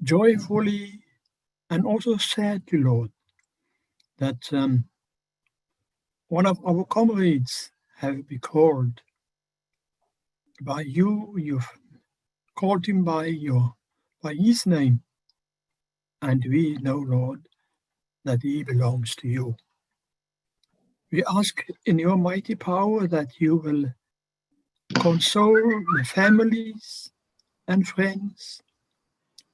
joyfully and also sadly, Lord, that one of our comrades have been called by you. You've called him by his name, and we know, Lord, that he belongs to you. We ask in your mighty power that you will console the families and friends,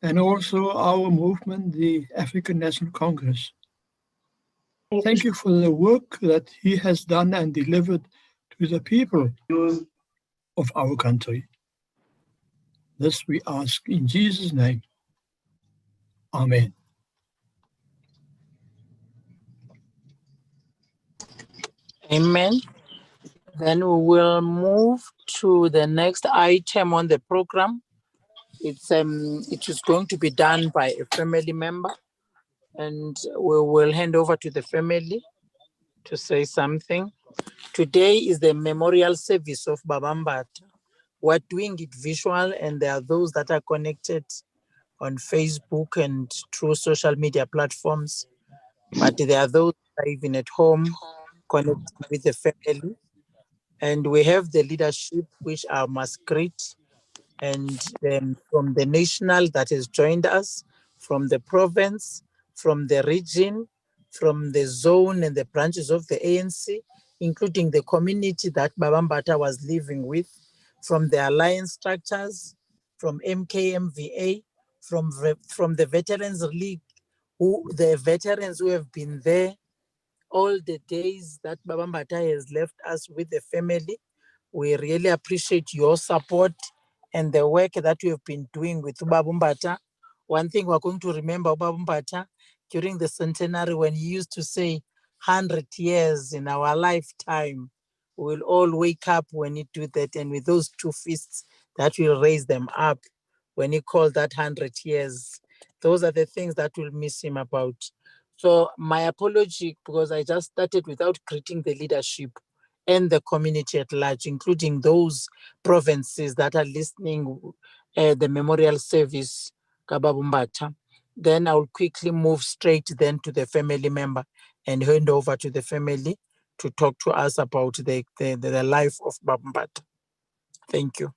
and also our movement, the African National Congress. Thank you for the work that he has done and delivered to the people of our country. This we ask in Jesus' name. Amen. Amen. Then we will move to the next item on the program. It is going to be done by a family member, and we will hand over to the family to say something. Today is the memorial service of Baba Mbatha. We're doing it visual, and there are those that are connected on Facebook and through social media platforms, but there are those that are even at home connecting with the family. And we have the leadership, which are Masquerade, and then from the national that has joined us, from the province, from the region, from the zone and the branches of the ANC, including the community that Baba Mbatha was living with, from the alliance structures, from MKMVA, from the Veterans League, the veterans who have been there all the days that Baba Mbatha has left us with the family. We really appreciate your support and the work that you have been doing with Baba Mbatha. One thing we're going to remember Baba Mbatha during the centenary, when he used to say 100 years in our lifetime, we will all wake up when he do that, and with those two fists that will raise them up when he called that 100 years. Those are the things that we'll miss him about. So my apology, because I just started without greeting the leadership and the community at large, including those provinces that are listening the memorial service, Kababu Mbatha. Then I'll quickly move straight then to the family member and hand over to the family to talk to us about the life of Baba Mbatha. Thank you.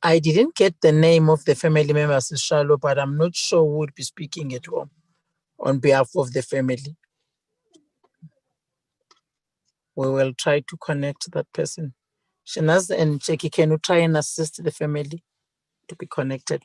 I didn't get the name of the family members, Shalo, but I'm not sure who would be speaking at home on behalf of the family. We will try to connect that person. Shanaz and Jackie, can you try and assist the family to be connected?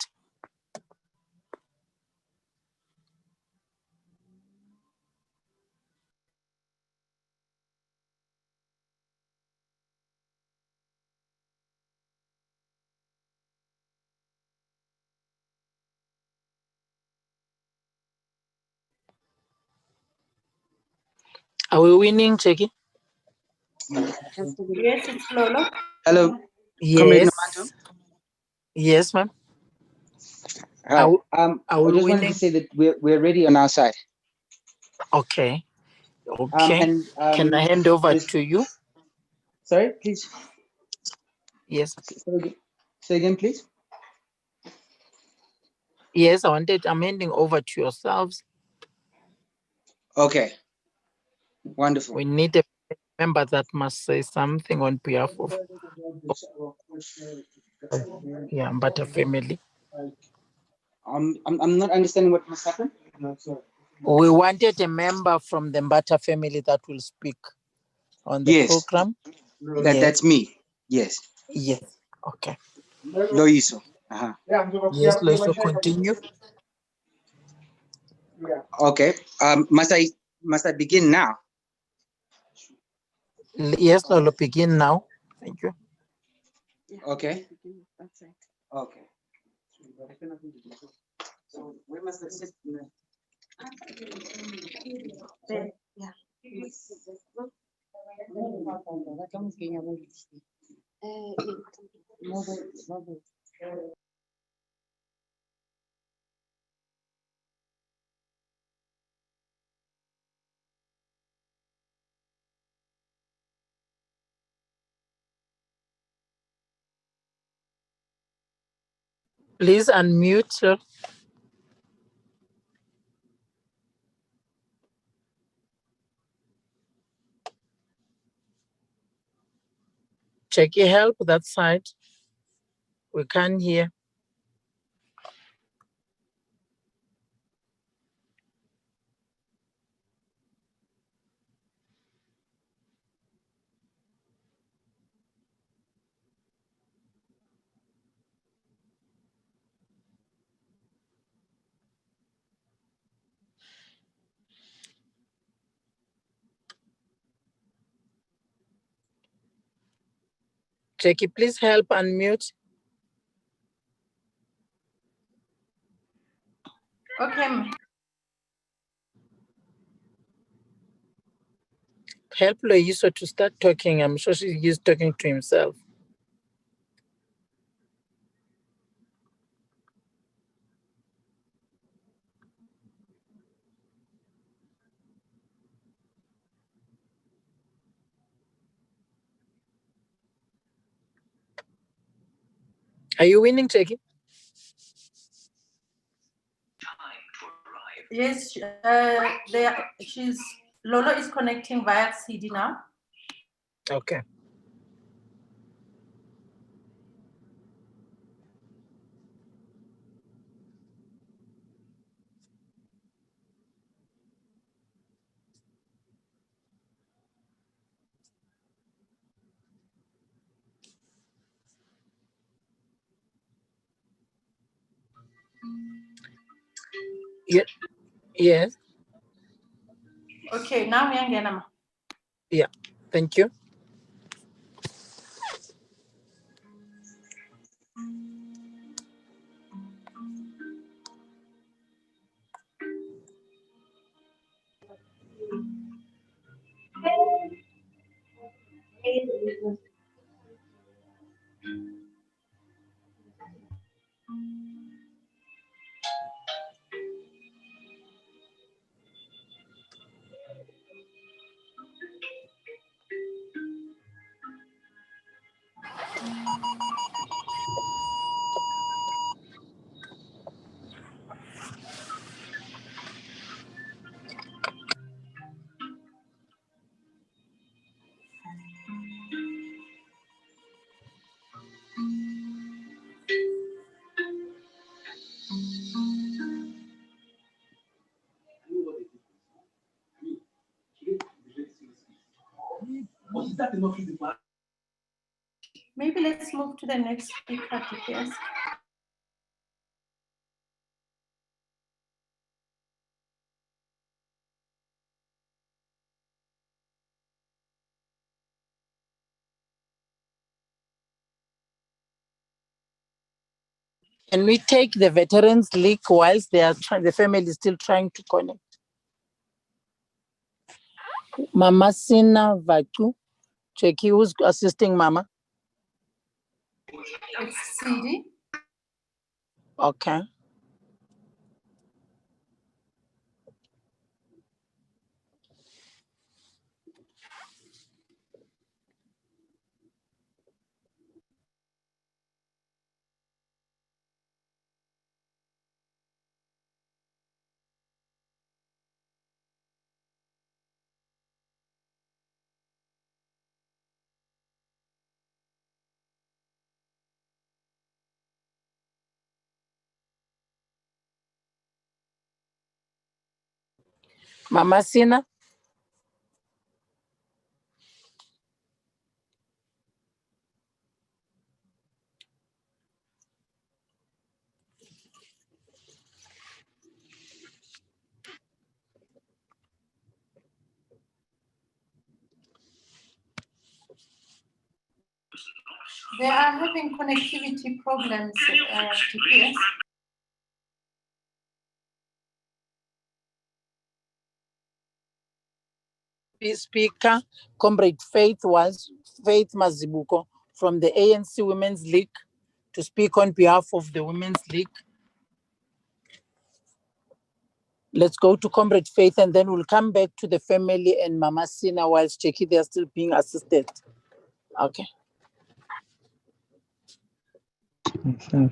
Are we winning, Jackie? Yes, it's Lolo. Hello. Yes. Yes, ma'am. Hi. I we just wanted winning? to say that we're ready on our side. Okay. Okay. Can I hand over to you? Sorry, please. Yes. Say again, please. Yes, I'm handing over to yourselves. Okay. Wonderful. We need a member that must say something on behalf of Mbatha family. I'm not understanding what must happen. We wanted a member from the Mbatha family that will speak on the program. That's me. Yes. Yes. Okay. Loiso. Yes, Loiso, continue. Okay. Must I begin now? Yes, Lolo, begin now. Thank you. Okay. Okay. So where must I sit? There, yeah. Please unmute, sir. Check your help that side. We can't hear. Jackie, please help unmute. Okay. Help Loiso to start talking. I'm sure he's talking to himself. Are you winning, Jackie? Yes, Lolo is connecting via CD now. Okay. Yeah. Yes. Okay, now we are getting. Yeah. Thank you. Maybe let's move to the next speaker, yes. Can we take the veterans league whilst they are the family is still trying to connect? Mama Sina Vaku. Jackie, who's assisting Mama? It's CD. Okay. Mama Sina? They are having connectivity problems, TPS. speaker, Comrade Faith Mazibuko from the ANC Women's League to speak on behalf of the Women's League. Let's go to Comrade Faith and then we'll come back to the family and Mama Sina whilst Jackie, they're still being assisted. Okay. Thank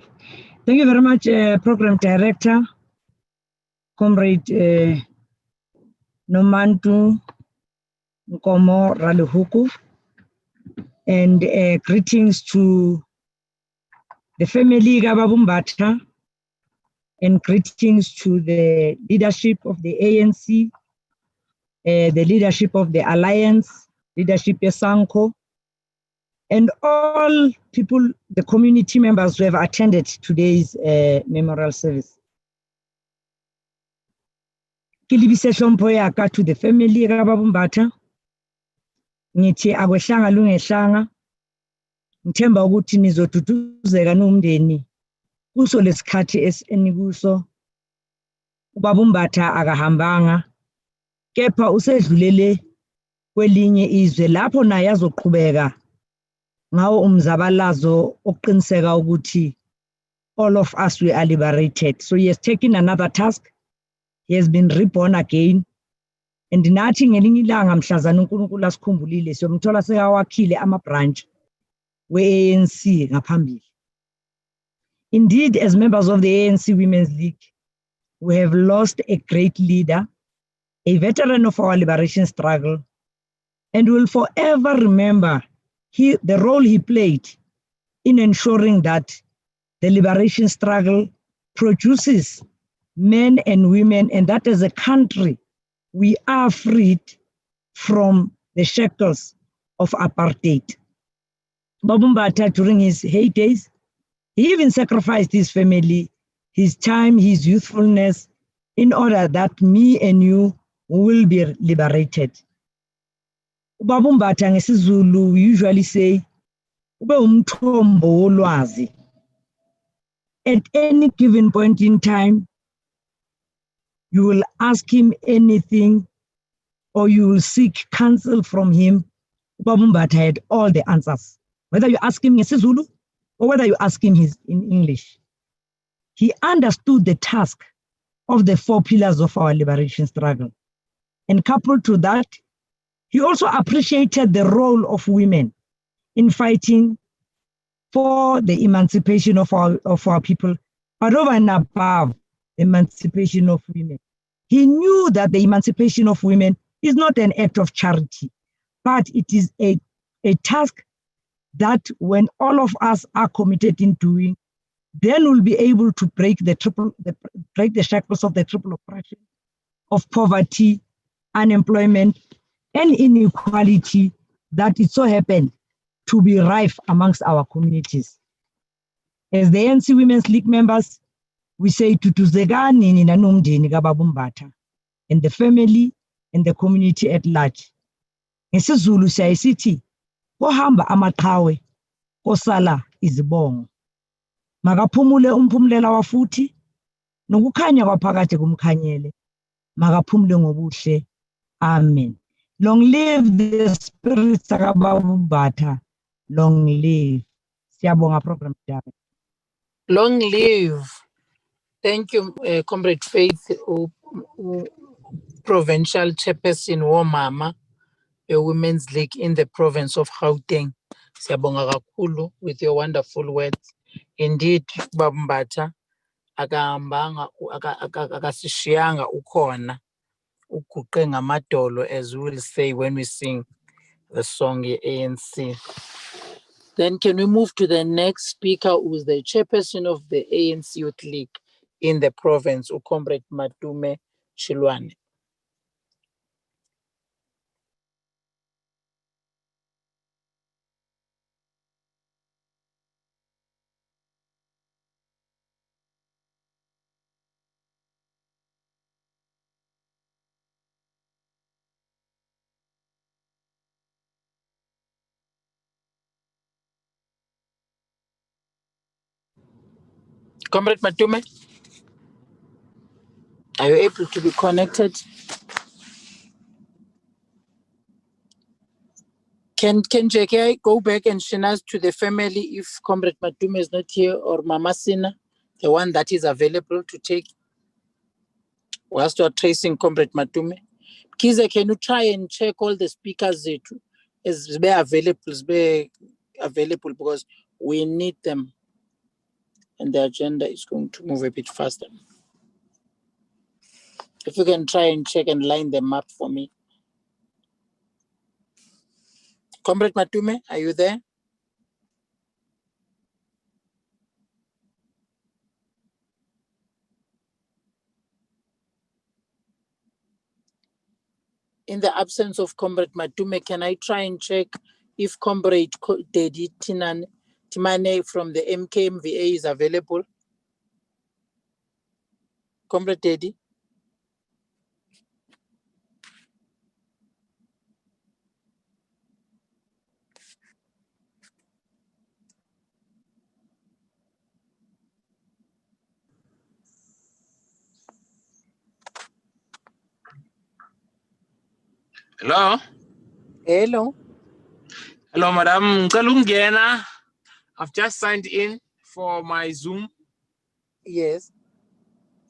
you very much, Program Director, Comrade Nomantu Nkomo Raluhuku, and greetings to the family Mbatha, and greetings to the leadership of the ANC, the leadership of the Alliance, leadership of Sanko, and all people, the community members who have attended today's memorial service. Kilibise shompo yaka to the family Mbatha. Ngithi akwehlanga lungehlanga. Ngithemba ukuthi nizothuthuzeka nomndeni kuso lesikhathi enikuso. Ubaba Mbatha akahambanga, kepha usedlulele kwelinye izwe lapho naye azoqhubeka ngawo umzabalazo oqiniseka ukuthi all of us we are liberated. So he has taken another task. He has been reborn again. And nathi ngelinye ilanga mhlazana uNkulunkulu asikhumbulile siyomthola sekawakhile ama-branch we-ANC ngaphambili. Indeed, as members of the ANC Women's League, we have lost a great leader, a veteran of our liberation struggle, and will forever remember the role he played in ensuring that the liberation struggle produces men and women, and that as a country, we are freed from the shackles of apartheid. Baba Mbatha, during his heydays, he even sacrificed his family, his time, his youthfulness, in order that me and you will be liberated. Baba Mbatha ngesiZulu, we usually say, ube umthombo wolwazi. At any given point in time, you will ask him anything or you will seek counsel from him. Baba Mbatha had all the answers. Whether you ask him in isiZulu or whether you ask him in English. He understood the task of the 4 pillars of our liberation struggle. And coupled to that, he also appreciated the role of women in fighting for the emancipation of our people, but over and above the emancipation of women. He knew that the emancipation of women is not an act of charity, but it is a task that when all of us are committed in doing, then we'll be able to break the shackles of the triple oppression of poverty, unemployment, and inequality that it so happened to be rife amongst our communities. As the ANC Women's League members, we say tutuzekani nina nomndeni kaBaba Mbatha and the family and the community at large. NgesiZulu siyayisithi kohamba amaqhawe kosala izibongo. Makaphumule umphumulela wafuthi nokukhanya kwaphakade kumkhanyele. Makaphumule ngobuhle. Amen. Long live the spirits kaBaba Mbatha. Long live. Siyabonga program director. Long live. Thank you, Comrade Faith, Provincial Chairperson Womama, a Women's League in the province of Gauteng. Siyabonga kakhulu with your wonderful words. Indeed, Baba Mbatha akasishiyanga ukhona uguqe ngamadolo, as we will say when we sing the song ANC. Then can we move to the next speaker, who is the chairperson of the ANC Youth League in the province, Comrade Matume Chilwane. Comrade Matume, are you able to be connected? Can JK go back and Shinas to the family if Comrade Matume is not here, or Mama Sina, the one that is available to take whilst you are tracing Comrade Matume? Kize, can you try and check all the speakers as be available, because we need them and the agenda is going to move a bit faster. If you can try and check and line them up for me. Comrade Matume, are you there? In the absence of Comrade Matume, can I try and check if Comrade Dedi Timane from the MKMVA is available? Comrade Dedi? Hello? Hello? Hello, Madam Kalungena. I've just signed in for my Zoom. Yes.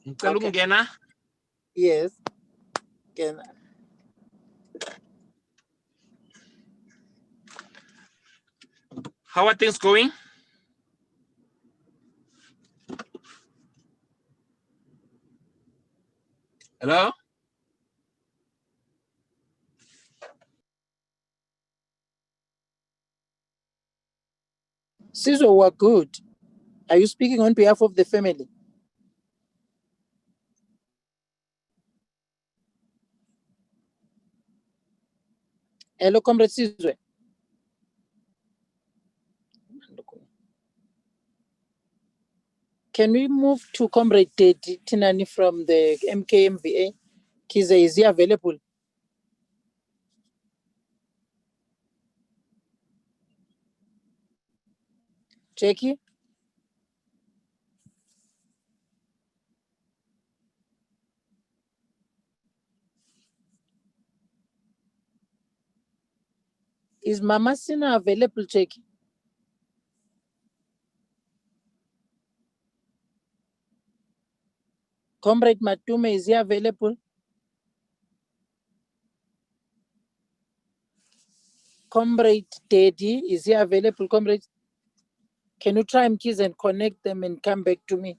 Kalungena. Okay. Yes. Can How are things going? Hello? Sizo, we're good. Are you speaking on behalf of the family? Hello, Comrade Sizwe. Can we move to Comrade Tinani from the MKMVA? Kize, is he available? Jackie? Is Mama Sina available, Jackie? Comrade Matume, is he available? Comrade Daddy, is he available? Comrade, can you try and keys and connect them and come back to me?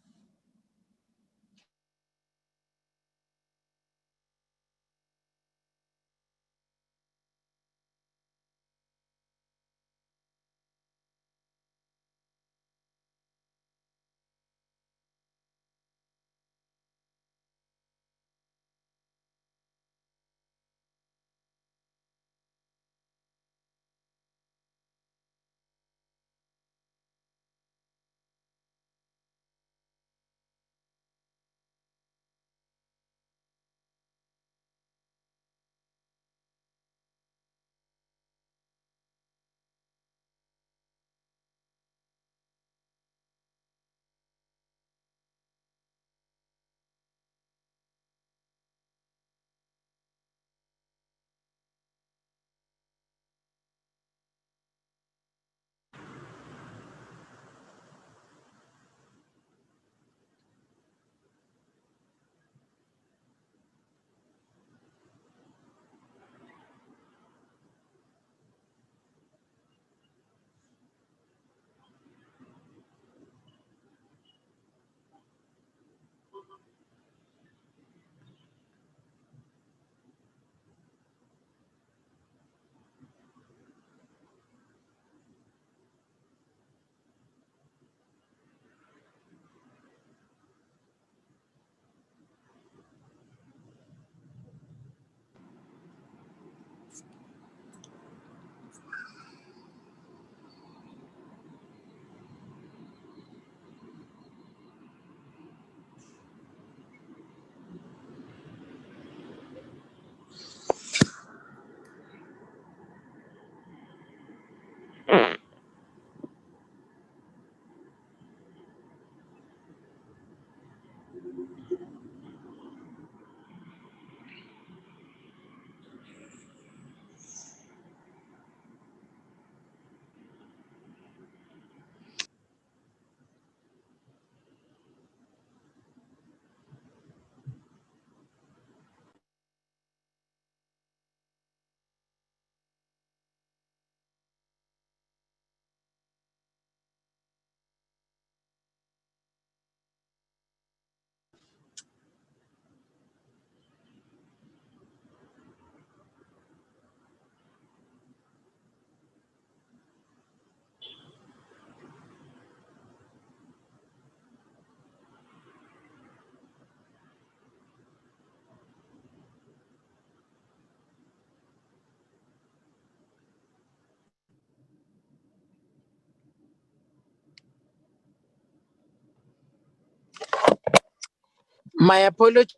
My apology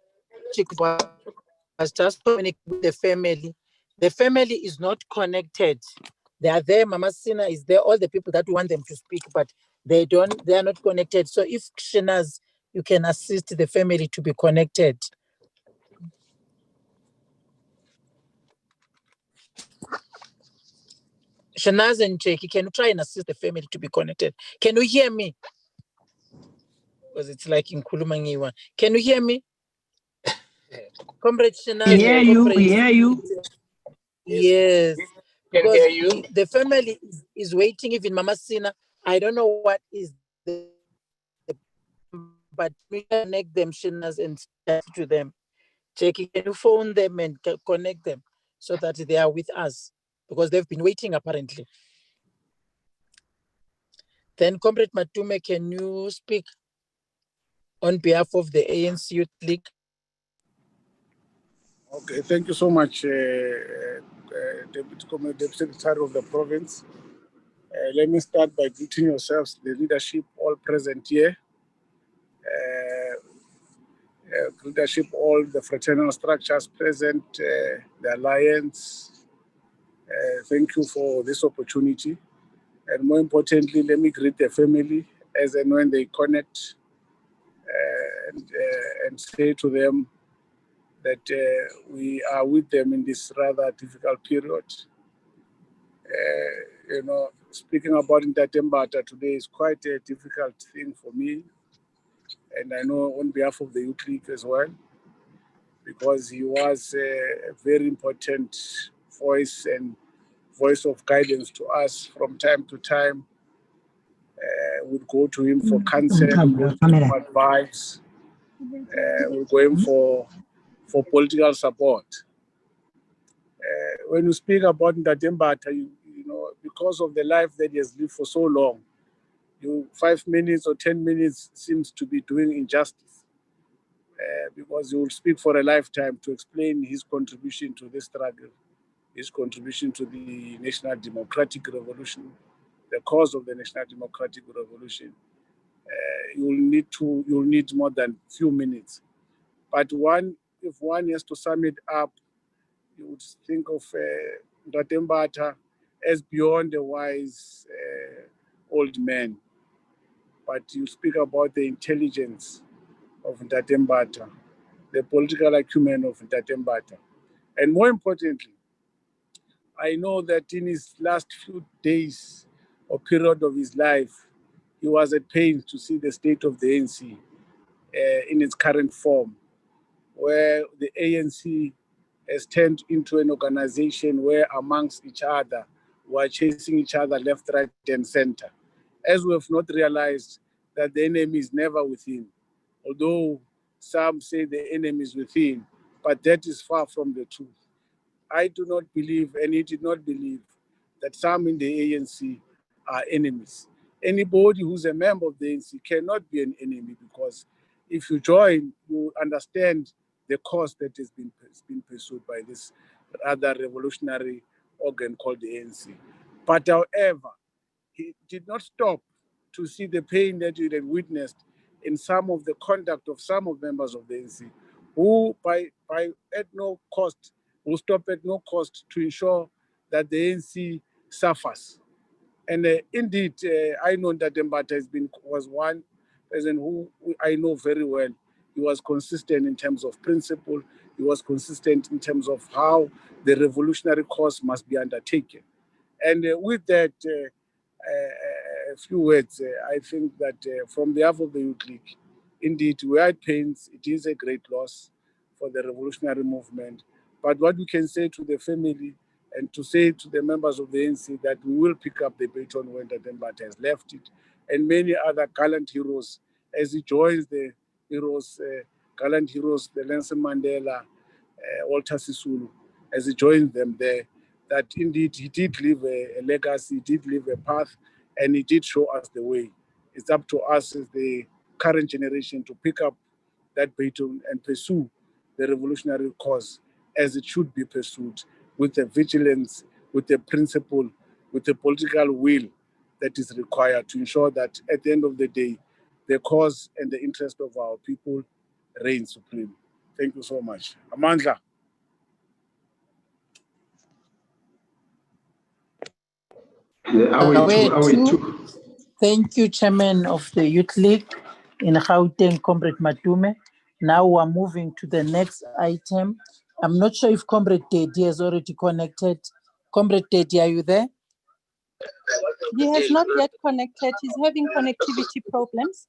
was just communicating with the family. The family is not connected. They are there. Mama Sina is there. All the people that we want them to speak, but they are not connected. So if Shanaz, you can assist the family to be connected. Shanaz and Jackie, can you try and assist the family to be connected? Can you hear me? Because it's like in Kulumangiwa. Can you hear me? Comrade Shanaz. We hear you. We hear you. Yes. Can Because hear you. the family is waiting. Even Mama Sina, I don't know what is the, but we connect them, Shanaz, and chat to them. Jackie, can you phone them and connect them so that they are with us? Because they've been waiting apparently. Then, Comrade Matume, can you speak on behalf of the ANC Youth League? Okay, thank you so much, Deputy Secretary of the Province. Let me start by greeting yourselves, the leadership all present here, leadership, all the fraternal structures present, the Alliance. Thank you for this opportunity. And more importantly, let me greet the family as and when they connect and say to them that we are with them in this rather difficult period. Speaking about Mbatha today is quite a difficult thing for me, and I know on behalf of the Youth League as well, because he was a very important voice and voice of guidance to us from time to time. We'd go to him for counsel, go to him for advice, we'd go him for political support. When you speak about Mbatha, you know, because of the life that he has lived for so long, 5 minutes or 10 minutes seems to be doing injustice, because you will speak for a lifetime to explain his contribution to this struggle, his contribution to the National Democratic Revolution, the cause of the National Democratic Revolution. You'll need more than few minutes. But if one has to sum it up, you would think of Mbatha as beyond a wise old man. But you speak about the intelligence of Mbatha, the political acumen of Mbatha. And more importantly, I know that in his last few days or period of his life, he was at pains to see the state of the ANC in its current form, where the ANC has turned into an organization where amongst each other, we are chasing each other left, right, and center. As we have not realized that the enemy is never within, although some say the enemy is within, but that is far from the truth. I do not believe, and he did not believe, that some in the ANC are enemies. Anybody who's a member of the ANC cannot be an enemy, because if you join, you understand the cause that has been pursued by this other revolutionary organ called the ANC. But however, he did not stop to see the pain that he had witnessed in some of the conduct of some of members of the ANC, who by at no cost will stop at no cost to ensure that the ANC suffers. And indeed, I know that Mbatha was one person who I know very well. He was consistent in terms of principle. He was consistent in terms of how the revolutionary cause must be undertaken. And with that, a few words, I think that from the half of the Youth League, indeed, we are at pains. It is a great loss for the revolutionary movement. But what we can say to the family and to say to the members of the ANC that we will pick up the baton when Mbatha has left it, and many other gallant heroes as he joins the heroes, gallant heroes, the Nelson Mandela, Walter Sisulu, as he joins them there, that indeed he did leave a legacy, he did leave a path, and he did show us the way. It's up to us as the current generation to pick up that baton and pursue the revolutionary cause as it should be pursued, with the vigilance, with the principle, with the political will that is required to ensure that at the end of the day, the cause and the interest of our people reigns supreme. Thank you so much. Amandla. Thank you, Chairman of the Youth League in Gauteng, Comrade Matume. Now we're moving to the next item. I'm not sure if Comrade Dedi has already connected. Comrade Dedi, are you there? He has not yet connected. He's having connectivity problems.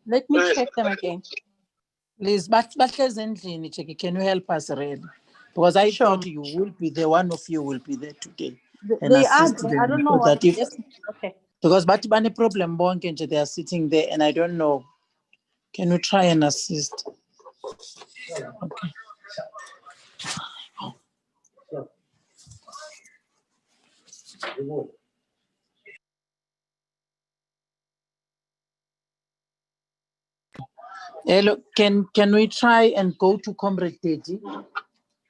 Let me check them again. Please, but can you help us really? Because I thought you will be there, one of you will be there today. And They are assist there. them I don't know so what. that if, Yes. Okay. because but any problem, they are sitting there and I don't know. Can you try and assist? Okay. Hello, can we try and go to Comrade Dedi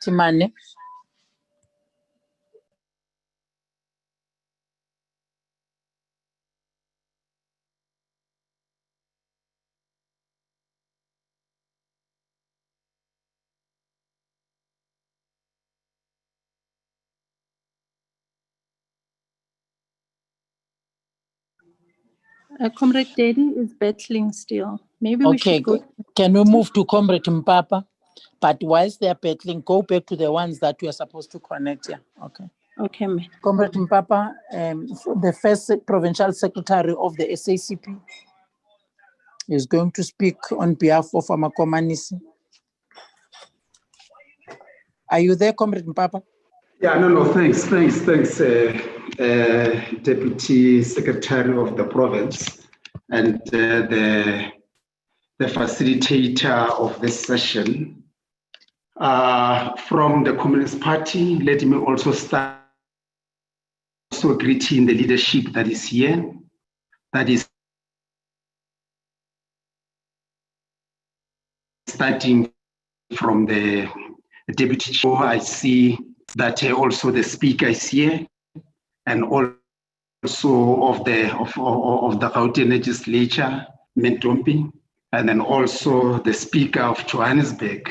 Timane? Comrade Daddy is battling still. Maybe we should go. Can we move to Comrade Mpapa? But whilst they are battling, go back to the ones that we are supposed to connect. Yeah. Okay. Okay, ma'am. Comrade Mpapa, the first provincial secretary of the SACP, is going to speak on behalf of Amakomanisi. Are you there, Comrade Mpapa? Yeah, no, thanks, Deputy Secretary of the Province and the facilitator of this session. From the Communist Party, let me also start greeting the leadership that is here, that is starting from the Deputy Chair. I see that also the speaker is here, and also of the Gauteng legislature, Mentompi, and then also the speaker of Johannesburg,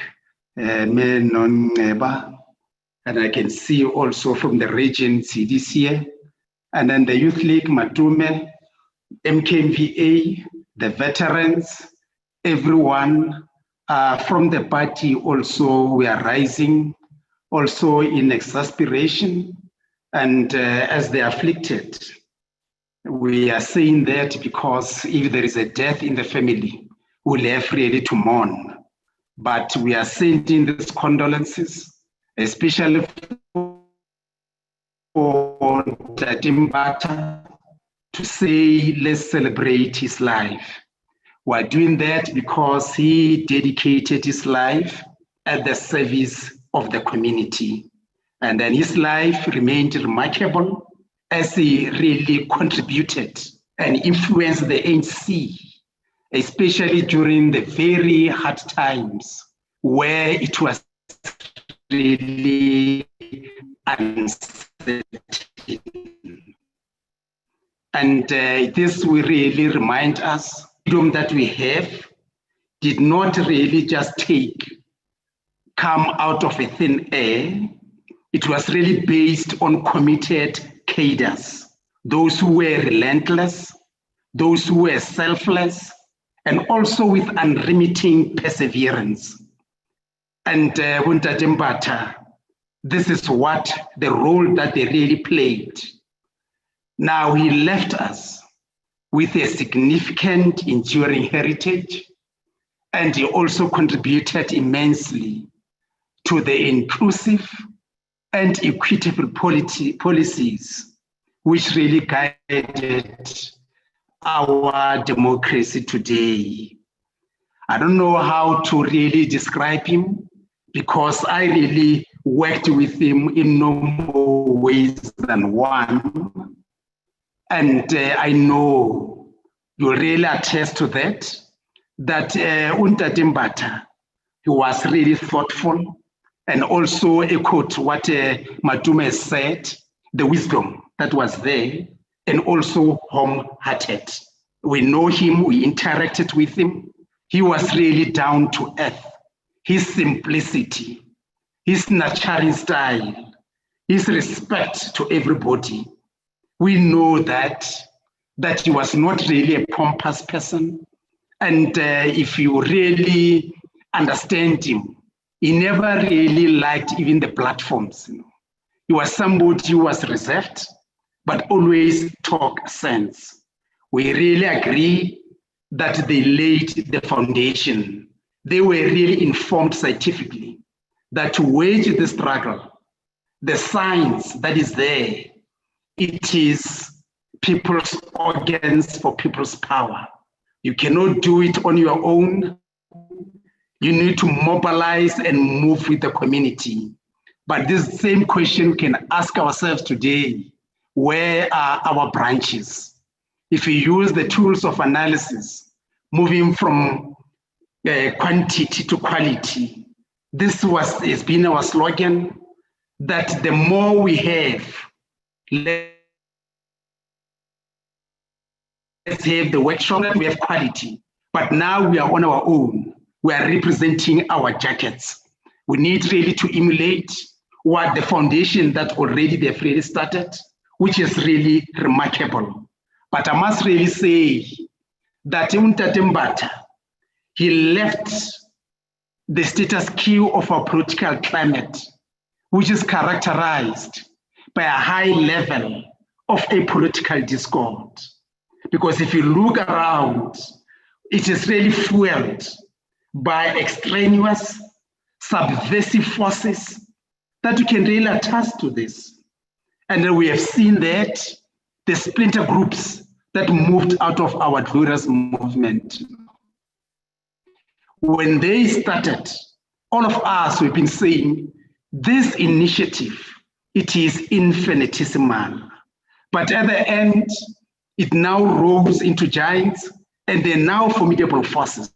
Menon Neba, and I can see also from the region CDC here, and then the Youth League, Matume, MKMVA, the veterans, everyone from the party also we are rising, also in exasperation, and as the afflicted. We are saying that because if there is a death in the family, we'll have really to mourn. But we are sending these condolences, especially for Mbatha, to say, let's celebrate his life. We're doing that because he dedicated his life at the service of the community. And then his life remained remarkable as he really contributed and influenced the ANC, especially during the very hard times where it was really uncertain. And this will really remind us freedom that we have did not really just come out of a thin air. It was really based on committed cadres, those who were relentless, those who were selfless, and also with unremitting perseverance. And Mbatha, this is what the role that they really played. Now he left us with a significant enduring heritage, and he also contributed immensely to the inclusive and equitable policies which really guided our democracy today. I don't know how to really describe him because I really worked with him in no more ways than one. And I know you really attest to that Mbatha, he was really thoughtful and also echoed what Matume said, the wisdom that was there, and also home-hearted. We know him, we interacted with him. He was really down to earth. His simplicity, his nurturing style, his respect to everybody. We know that he was not really a pompous person. And if you really understand him, he never really liked even the platforms. He was somebody who was reserved, but always talk sense. We really agree that they laid the foundation. They were really informed scientifically that to wage the struggle, the science that is there, it is people's organs for people's power. You cannot do it on your own. You need to mobilize and move with the community. But this same question we can ask ourselves today: where are our branches? If we use the tools of analysis, moving from quantity to quality, this has been our slogan, that the more we have, let's have the workshop, we have quality. But now we are on our own. We are representing our jackets. We need really to emulate what the foundation that already they've really started, which is really remarkable. But I must really say that Mbatha, he left the status quo of our political climate, which is characterized by a high level of a political discord. Because if you look around, it is really fueled by extraneous, subversive forces that we can really attest to this. And then we have seen that the splinter groups that moved out of our glorious movement. When they started, all of us, we've been saying, this initiative, it is infinitesimal. But at the end, it now rose into giants, and they're now formidable forces.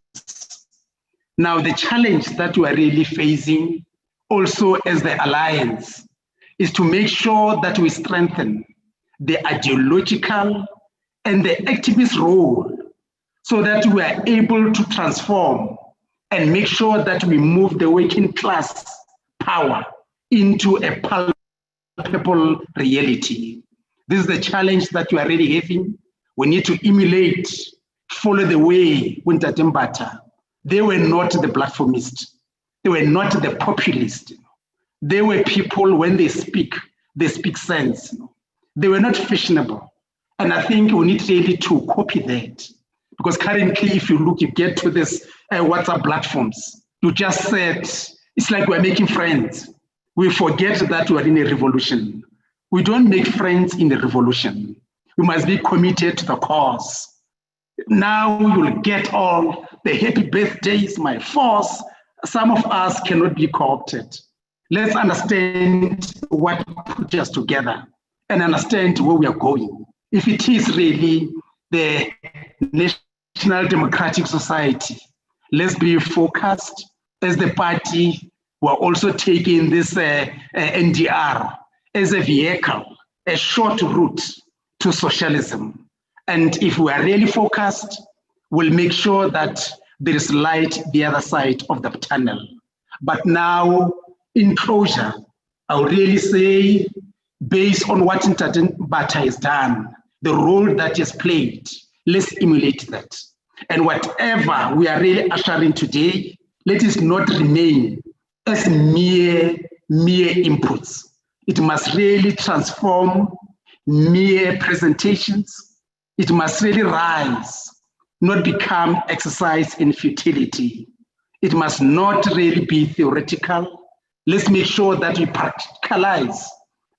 Now, the challenge that we are really facing, also as the alliance, is to make sure that we strengthen the ideological and the activist role, so that we are able to transform and make sure that we move the working class power into a palpable reality. This is the challenge that we are really having. We need to emulate, follow the way Mbatha Mbatha. They were not the platformists. They were not the populists. They were people, when they speak sense. They were not fashionable. And I think we need really to copy that. Because currently, if you look, you get to this WhatsApp platforms, you just said, it's like we're making friends. We forget that we're in a revolution. We don't make friends in a revolution. We must be committed to the cause. Now you'll get all the happy birthdays, my force. Some of us cannot be co-opted. Let's understand what put us together and understand where we are going. If it is really the National Democratic Society, let's be focused. As the party, we're also taking this NDR as a vehicle, a short route to socialism. And if we are really focused, we'll make sure that there is light the other side of the tunnel. But now, in closure, I would really say, based on what Mbatha has done, the role that is played, let's emulate that. And whatever we are really ushering today, let it not remain as mere inputs. It must really transform mere presentations. It must really rise, not become exercise in futility. It must not really be theoretical. Let's make sure that we practicalize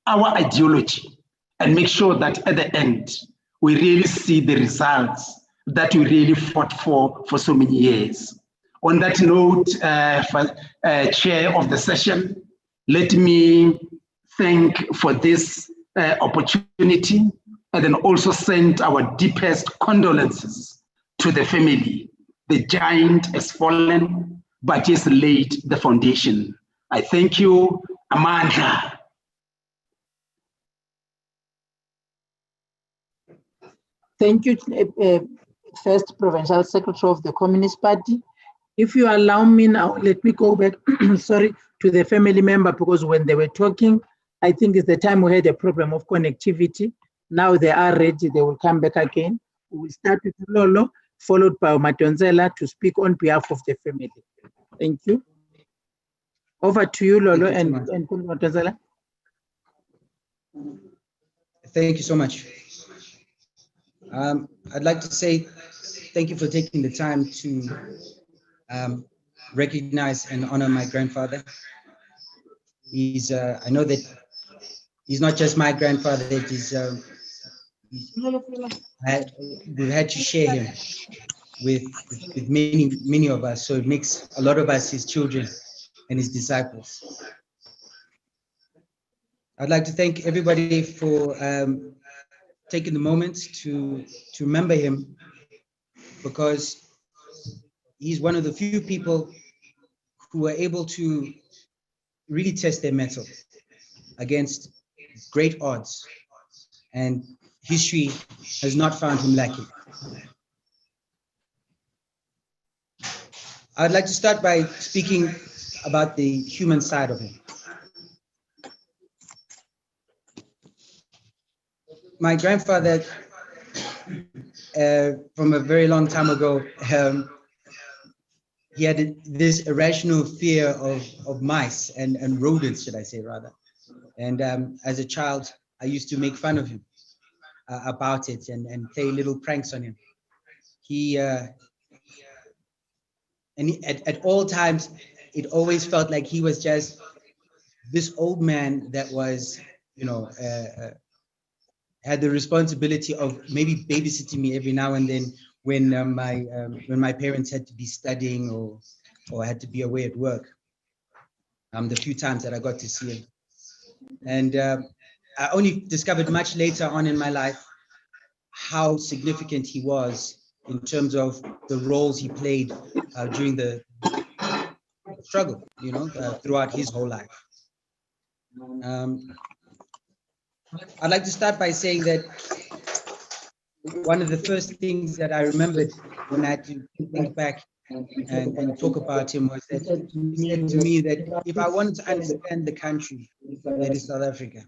our ideology and make sure that at the end, we really see the results that we really fought for so many years. On that note, Chair of the session, let me thank for this opportunity, and then also send our deepest condolences to the family. The giant has fallen, but has laid the foundation. I thank you, Amanda. Thank you, first provincial secretary of the Communist Party. If you allow me now, let me go back, sorry, to the family member, because when they were talking, I think it's the time we had a problem of connectivity. Now they are ready, they will come back again. We will start with Lolo, followed by Matonzela to speak on behalf of the family. Thank you. Over to you, Lolo, Thank you so and Matonzela. Thank you so much. I'd like to say thank you for taking the time to recognize and honor my grandfather. He's, I know that he's not just my grandfather, that we've had to share him with many of us, so it makes a lot of us his children and his disciples. I'd like to thank everybody for taking the moment to remember him, because he's one of the few people who were able to really test their mettle against great odds, and history has not found him lacking. I'd like to start by speaking about the human side of him. My grandfather, from a very long time ago, he had this irrational fear of mice and rodents, should I say rather. And as a child, I used to make fun of him about it and play little pranks on him. At all times, it always felt like he was just this old man that was, had the responsibility of maybe babysitting me every now and then when my parents had to be studying or had to be away at work. The few times that I got to see him, and I only discovered much later on in my life how significant he was in terms of the roles he played during the struggle, throughout his whole life. I'd like to start by saying that one of the first things that I remembered when I had to think back and talk about him was that he said to me that if I wanted to understand the country that is South Africa,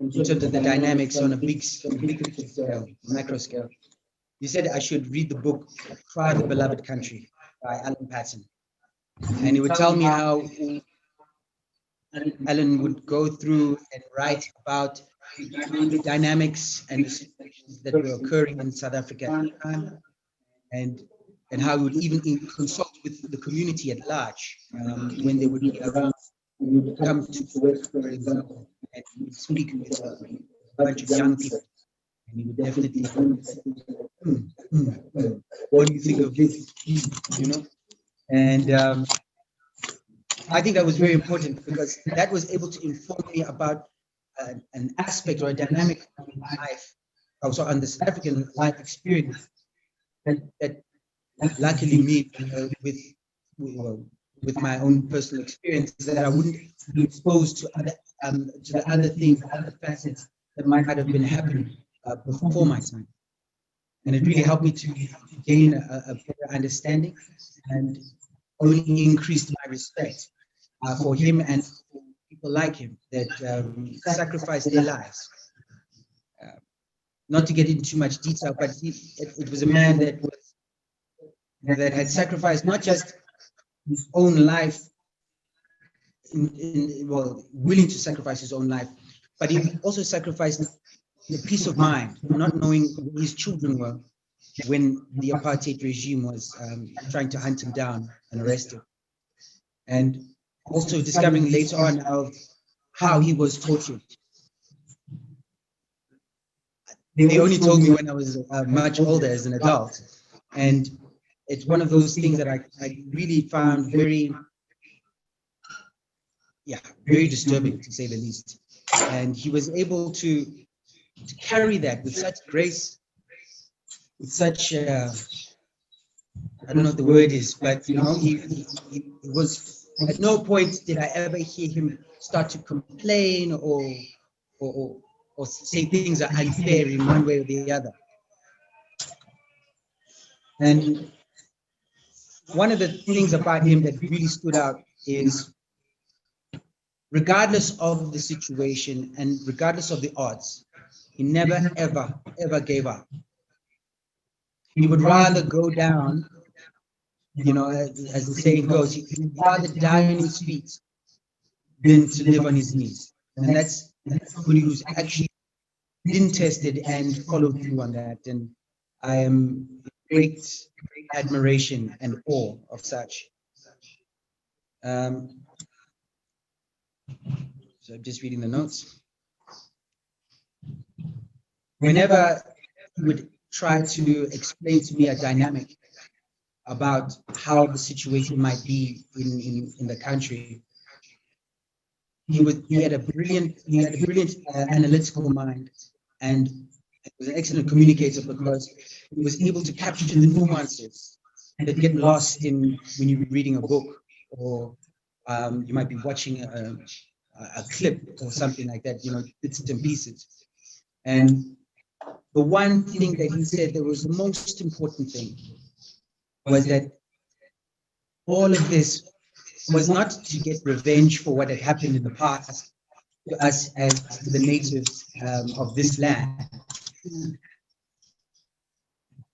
in terms of the dynamics on a big picture scale, macro scale, he said I should read the book Cry the Beloved Country by Alan Paton. And he would tell me how Alan would go through and write about the dynamics and the situations that were occurring in South Africa at the time, and how he would even consult with the community at large when they would be around. He would come to West, for example, and he would speak with a bunch of young people, and he would definitely what do you think of this, and I think that was very important, because that was able to inform me about an aspect or a dynamic of life, also on the South African life experience that luckily me, with my own personal experiences, that I wouldn't be exposed to the other things, other facets that might have been happening before my time. And it really helped me to gain a better understanding, and only increased my respect for him and for people like him that sacrificed their lives. Not to get into too much detail, but it was a man that had sacrificed not just his own life, willing to sacrifice his own life, but he also sacrificed the peace of mind, not knowing who his children were when the apartheid regime was trying to hunt him down and arrest him. And also discovering later on of how he was tortured. They only told me when I was much older, as an adult. And it's one of those things that I really found very disturbing, to say the least. And he was able to carry that with such grace, with such, I don't know what the word is, but he was, at no point did I ever hear him start to complain or say things are unfair in one way or the other. And one of the things about him that really stood out is, regardless of the situation and regardless of the odds, he never, ever, ever gave up. He would rather go down, you know, as the saying goes, he would rather die on his feet than to live on his knees. And that's somebody who's actually been tested and followed through on that. And I am in great admiration and awe of such. So I'm just reading the notes. Whenever he would try to explain to me a dynamic about how the situation might be in the country, he had a brilliant analytical mind, and was an excellent communicator because he was able to capture the nuances that get lost in when you're reading a book, or you might be watching a clip or something like that, you know, bits and pieces. And the one thing that he said that was the most important thing was that all of this was not to get revenge for what had happened in the past to us as the natives of this land,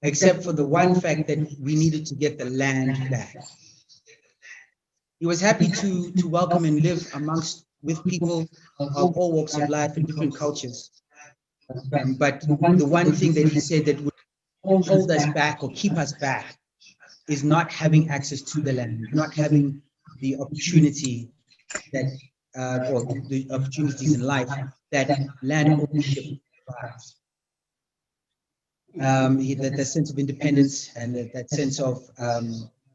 except for the one fact that we needed to get the land back. He was happy to welcome and live amongst with people of all walks of life and different cultures. But the one thing that he said that would hold us back or keep us back is not having access to the land, not having the opportunity that, or the opportunities in life that land ownership provides. The sense of independence and that sense of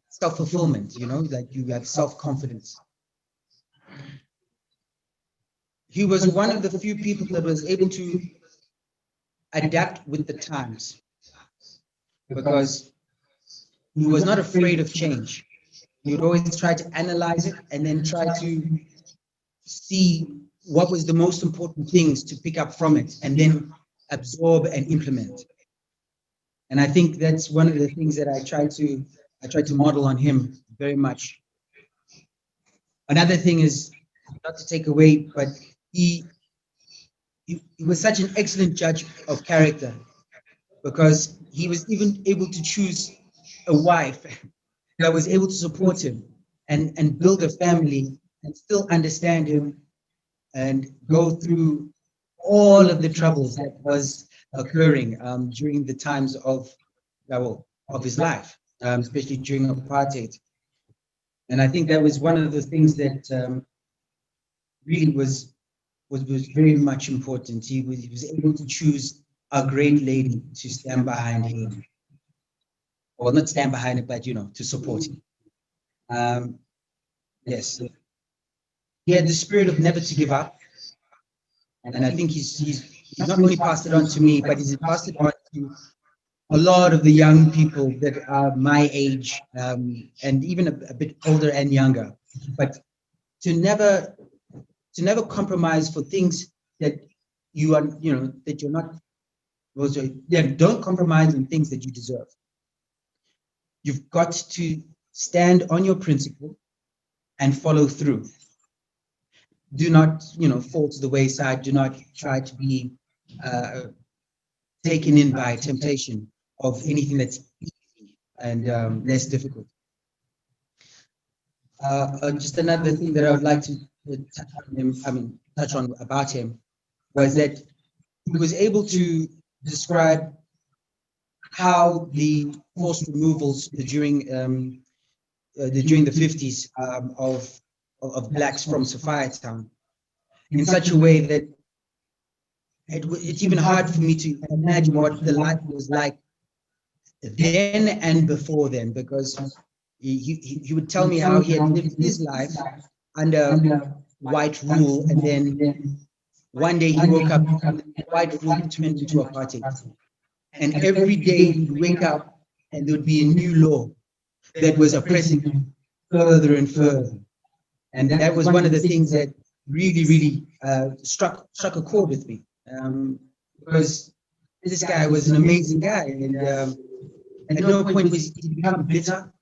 self-fulfillment, you know, like you have self-confidence. He was one of the few people that was able to adapt with the times, because he was not afraid of change. He would always try to analyze it and then try to see what was the most important things to pick up from it and then absorb and implement. And I think that's one of the things that I try to model on him very much. Another thing is, not to take away, but he was such an excellent judge of character, because he was even able to choose a wife that was able to support him and build a family and still understand him and go through all of the troubles that was occurring during the times of his life, especially during apartheid. And I think that was one of the things that really was very much important. He was able to choose a great lady to stand behind him. Well, not stand behind it, but, you know, to support him. Yes. He had the spirit of never to give up. And I think he's not only passed it on to me, but he's passed it on to a lot of the young people that are my age, and even a bit older and younger. But to never compromise for things that you are, you know, that you're not, don't compromise on things that you deserve. You've got to stand on your principle and follow through. Do not, you know, fall to the wayside. Do not try to be taken in by temptation of anything that's easy and less difficult. Just another thing that I would like to touch on about him was that he was able to describe how the forced removals during the 50s of blacks from Sophiatown in such a way that it's even hard for me to imagine what the life was like then and before then, because he would tell me how he had lived his life under white rule, and then one day he woke up and white rule turned into apartheid. And every day he'd wake up and there would be a new law that was oppressing him further and further. And that was one of the things that really struck a chord with me, because this guy was an amazing guy, at no point was he become bitter.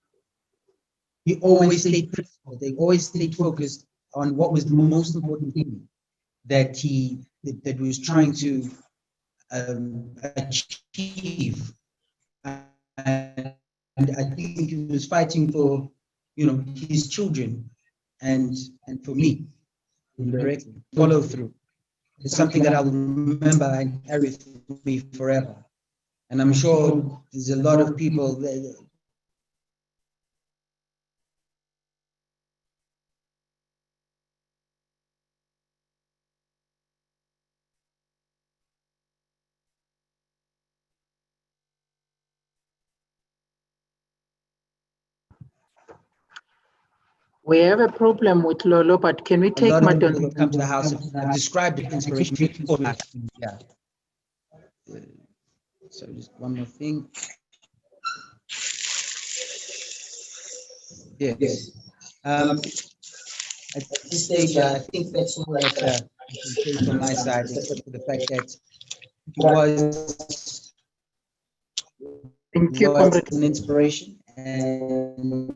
He always stayed principled. They always stayed focused on what was the most important thing that that was trying to achieve. And I think he was fighting for, his children and for me indirectly. Follow through. It's something that I will remember and carry with me forever. And I'm sure there's a lot of people that, We have a problem with Lolo, but can we a take lot of people Madon? that come to the house have described the inspiration. Yeah. So just one more thing. Yes. At this stage, I think that's all that I can say from my side, except for the fact that he Thank you, was Comrade. an inspiration, and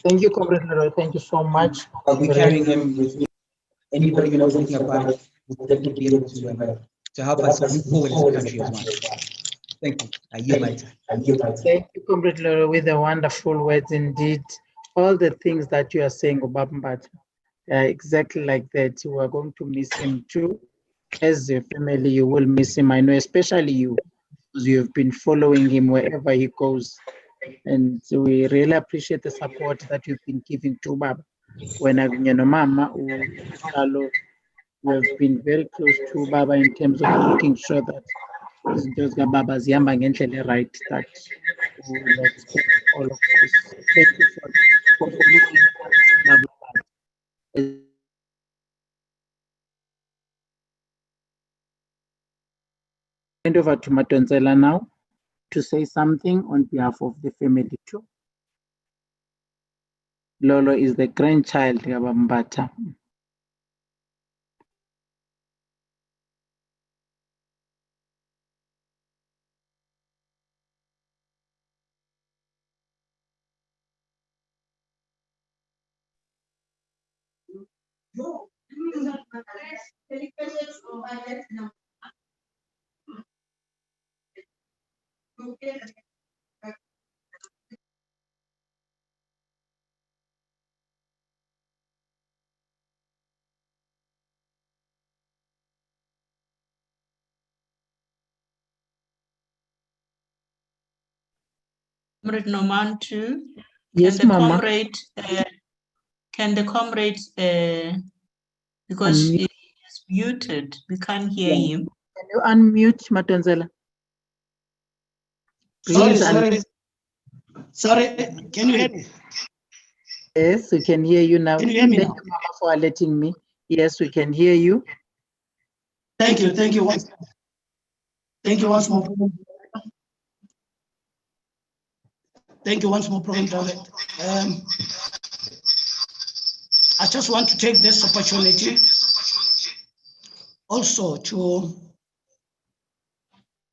Thank you, Comrade Lolo. Thank you so much. I'll be carrying him with me. Anybody who knows anything about it will definitely be able to help us move forward as a country as one. Thank you. I yield my time. Thank you, Comrade Lolo, with the wonderful words indeed. All the things that you are saying about Mbatha, exactly like that. You are going to miss him too. As a family, you will miss him. I know, especially you, because you have been following him wherever he goes. And so we really appreciate the support that you've been giving to Baba. When Mama, we have been very close to Baba in terms of making sure that izinto Baba zihamba ngendlela right, that we will expect all of this. Thank you for following Baba. Hand over to Matonzela now to say something on behalf of the family too. Lolo is the grandchild of Mbatha. Comrade Noman too. Yes, Can the Mama. comrade, because he is muted, we can't hear him. Can you unmute Matonzela? Sorry, can you hear me? Yes, we can hear you now. Can you hear me Thank now? you, Mama, for letting me. Yes, we can hear you. Thank you once more. Thank you once more, Program Director. I just want to take this opportunity also to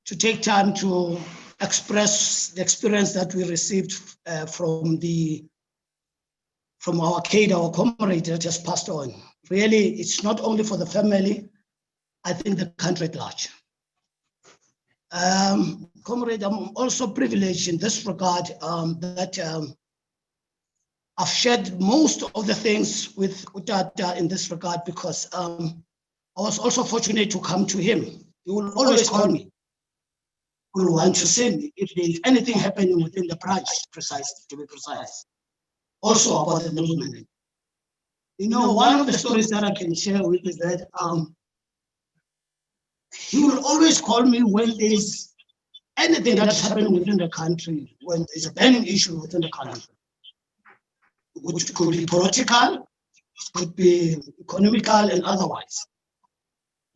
take time to express the experience that we received from our Kate, our comrade that just passed on. Really, it's not only for the family, I think the country at large. Comrade, I'm also privileged in this regard that I've shared most of the things with Utata in this regard because I was also fortunate to come to him. He will always call me. He will want to see me if there is anything happening within the branch, to be precise. Also about the movement. One of the stories that I can share with is that he will always call me when there is anything that is happening within the country, when there's a burning issue within the country. Which could be political, could be economical and otherwise.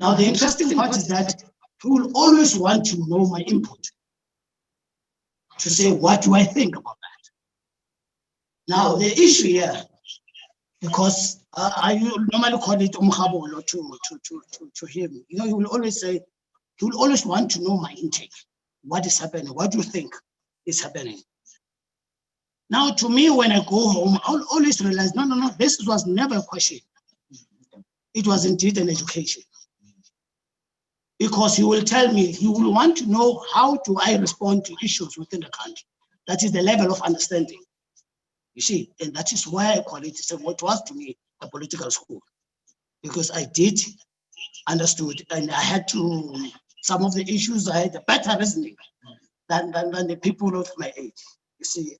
Now, the interesting part is that he will always want to know my input, to say, what do I think about that? Now, the issue here, because I normally call it umhabolo to him, he will always say, he will always want to know my intake. what is happening, what do you think is happening. Now, to me, when I go home, I'll always realize, no, this was never a question. It was indeed an education. Because he will tell me, he will want to know how do I respond to issues within the country. That is the level of understanding. You see, and that is why I call it, what was to me a political school. Because I did understood, and I had to, some of the issues I had a better reasoning than the people of my age. You see,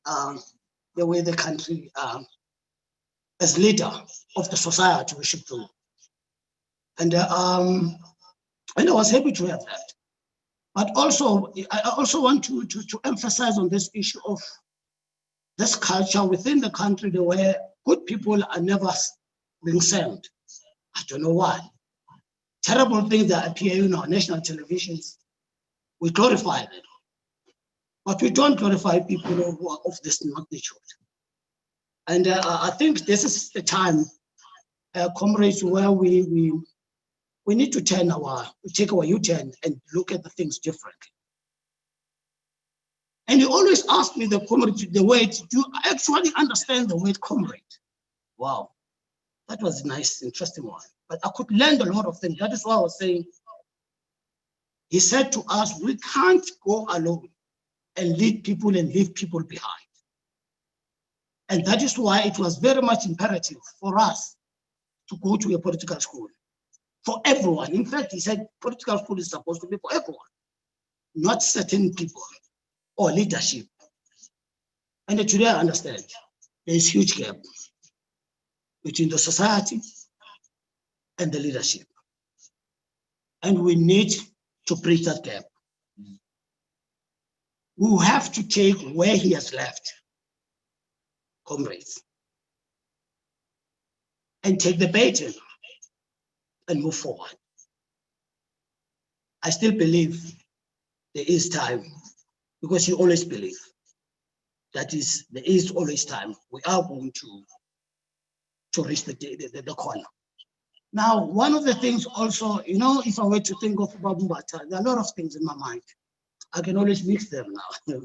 the way the country, as leader of the society, we should do. And I was happy to have that. But also, I also want to emphasize on this issue of this culture within the country where good people are never being sent. I don't know why. Terrible things that appear in our national televisions, we glorify them. But we don't glorify people who are of this magnitude. And I think this is the time, comrades, where we need to take our U-turn and look at the things differently. And he always asked me the word, do you actually understand the word comrade? Wow, that was a nice, interesting one. But I could learn a lot of things. That is why I was saying, he said to us, we can't go alone and lead people and leave people behind. And that is why it was very much imperative for us to go to a political school for everyone. In fact, he said political school is supposed to be for everyone, not certain people or leadership. And today I understand there is huge gap between the society and the leadership. And we need to bridge that gap. We will have to take where he has left, comrades, and take the baton and move forward. I still believe there is time, because you always believe that there is always time. We are going to reach the corner. Now, one of the things also, if I were to think of Mbatha, there are a lot of things in my mind. I can always mix them now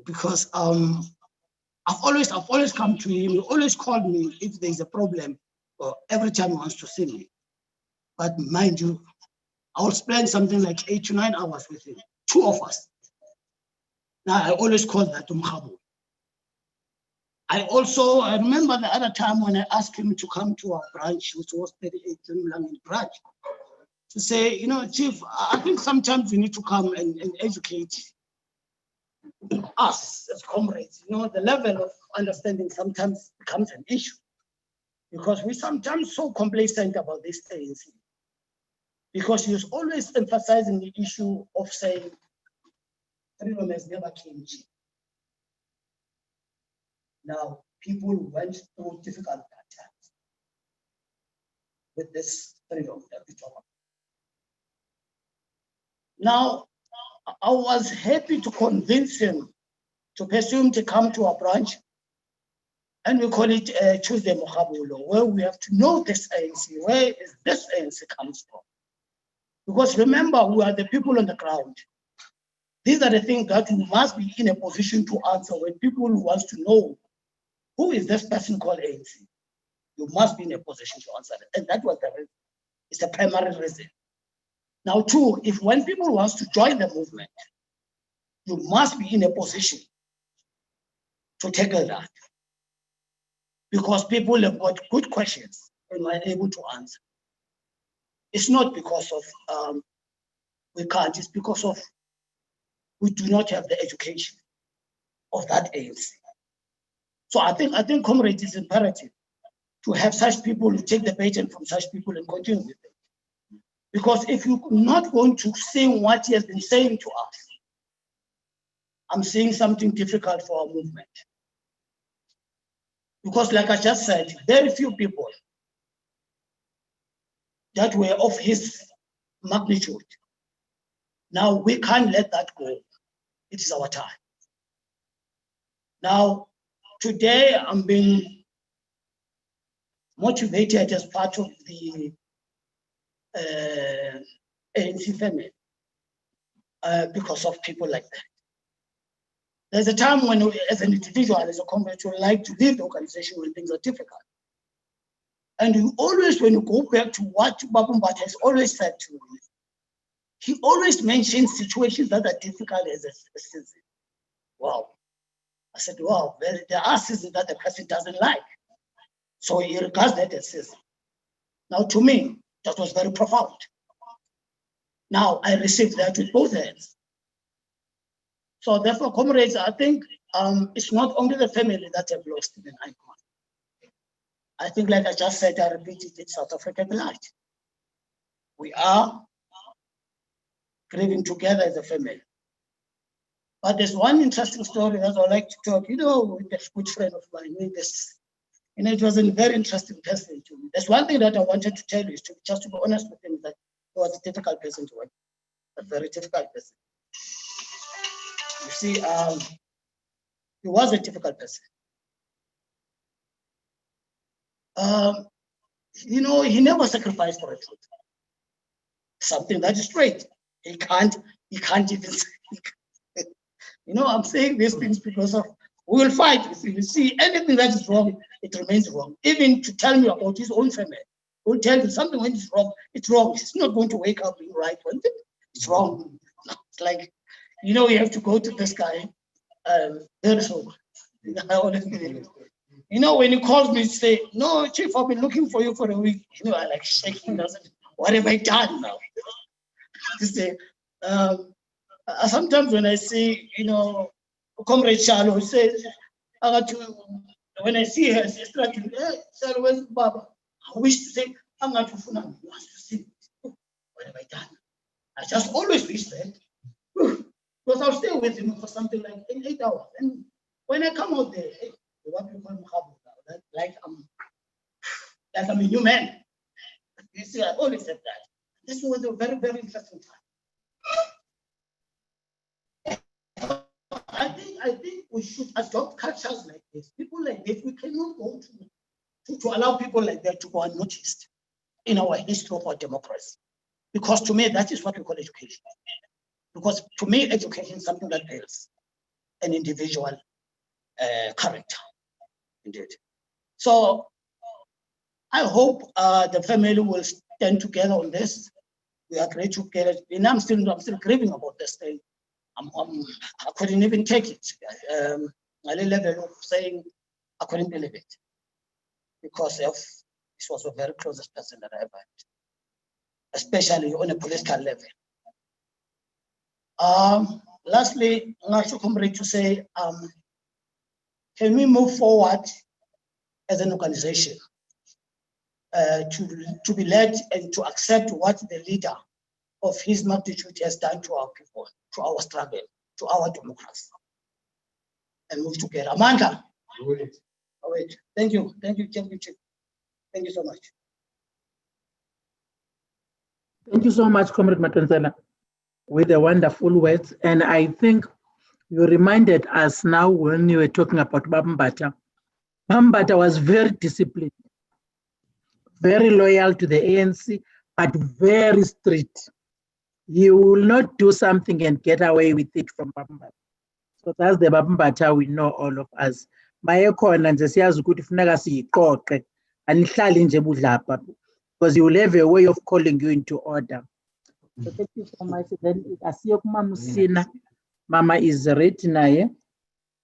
because I've always come to him. He always called me if there's a problem, or every time he wants to see me. But mind you, I will spend something like 8 to 9 hours with him, 2 of us. Now, I always call that Umhabu. I remember the other time when I asked him to come to our branch, which was 38 branch, to say, Chief, I think sometimes you need to come and educate us as comrades. The level of understanding sometimes becomes an issue because we're sometimes so complacent about this ANC. Because he was always emphasizing the issue of saying, freedom has never came cheap. Now, people went through difficult times with this freedom that we talk about. Now, I was happy to convince him to pursue him to come to our branch, and we call it Tuesday Mohabulo, where we have to know this ANC, where is this ANC comes from. Because remember, we are the people on the ground. These are the things that we must be in a position to answer when people want to know who is this person called ANC. You must be in a position to answer it. And that was the reason. It's the primary reason. Now, two, if when people want to join the movement, you must be in a position to tackle that. Because people have got good questions and are able to answer. It's not because of we can't, it's because of we do not have the education of that ANC. So I think comrades, is imperative to have such people who take the baton from such people and continue with it. Because if you're not going to say what he has been saying to us, I'm saying something difficult for our movement. Because like I just said, very few people that were of his magnitude. Now we can't let that go. It is our time. Now, today I'm being motivated as part of the ANC family because of people like that. There's a time when, as an individual, as a comrade, you like to leave the organization when things are difficult. And you always, when you go back to what Mbatha has always said to me, he always mentions situations that are difficult as a season. Wow. I said, wow, there are seasons that the person doesn't like. So he regards that as season. Now, to me, that was very profound. Now, I received that with both hands. So therefore, comrades, I think it's not only the family that have lost an icon. I think, like I just said, I repeated it, South African blood. We are grieving together as a family. But there's one interesting story that I'd like to talk, with a good friend of mine. It was a very interesting person to me. There's one thing that I wanted to tell you, just to be honest with him, that he was a difficult person to work, a very difficult person. You see, he was a difficult person. He never sacrificed for a truth. Something that is straight. He can't even say. I'm saying these things because of we will fight. You see, anything that is wrong, it remains wrong. Even to tell me about his own family, he will tell you something when it's wrong, it's wrong. It's not going to wake up being right one thing. It's wrong. It's like, you have to go to this guy very sober. When he calls me to say, no, Chief, I've been looking for you for a week. I like shaking. What have I done now? To say, sometimes when I see, Comrade Shalo says, when I see her, she's like, hey, Shalo, where's Baba? I wish to say, I'm not Funami. He wants to see, what have I done? I just always wish that. Because I'll stay with him for something like 8 hours. And when I come out there, what we call Mkhabu, like I'm a new man. You see, I always said that. This was a very, very interesting time. I think we should adopt cultures like this. People like this, we cannot go to allow people like that to go unnoticed in our history of our democracy. Because to me, that is what we call education. Because to me, education is something that builds an individual character, indeed. So I hope the family will stand together on this. We agree together. And I'm still grieving about this thing. I couldn't even take it. A level of saying I couldn't believe it because this was a very closest person that I ever had, especially on a political level. Lastly, I'm also comrade to say, can we move forward as an organization to be led and to accept what the leader of his magnitude has done to our people, to our struggle, to our democracy, and move together. Amanda. Wait. Thank you. Thank you, Championship. Thank you so much. Thank you so much, Comrade Matonsela, with the wonderful words. And I think you reminded us now when you were talking about Mbatha. Mbatha was very disciplined, very loyal to the ANC, but very strict. He will not do something and get away with it from Mbatha. So that's the Mbatha we know, all of us. Mayekhona nje siyazi ukuthi funeka siyiqoqe anihlali nje budlapha because you will have a way of calling you into order. So thank you so much. Then asiye kuMama Usina. Mama is ready naye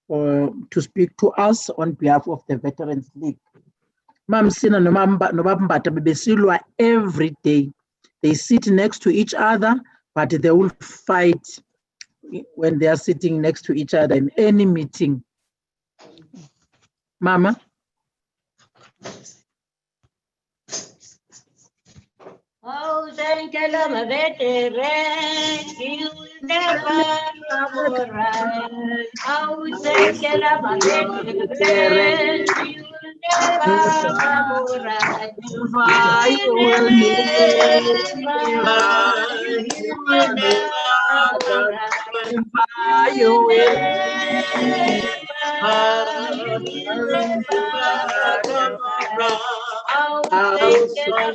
to speak to us on behalf of the Veterans League. Mama Usina no Mbatha bebesilwa every day. They sit next to each other, but they will fight when they are sitting next to each other in any meeting. Mama. Oh, thank you, my veteran, you will never come right. Oh, thank you, my veteran, you will never come right. You will never come right. You will never come right. Oh, thank you, my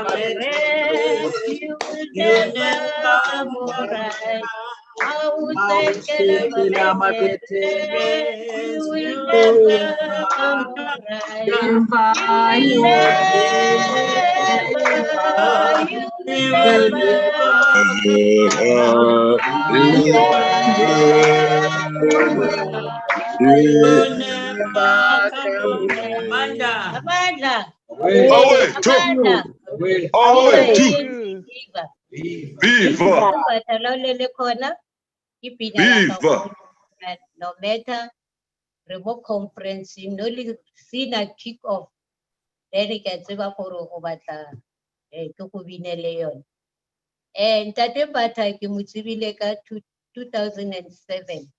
veteran, you will never come right. Ausekela mabetere, you will never come right. You will never Amanda. Viva. Batalolele khona ipina la kakhulu no matter remote conferencing no le sina kick off then ke tseba gore o batla ke go binele yone ntate Mbatha ke mo tsebile ka 2007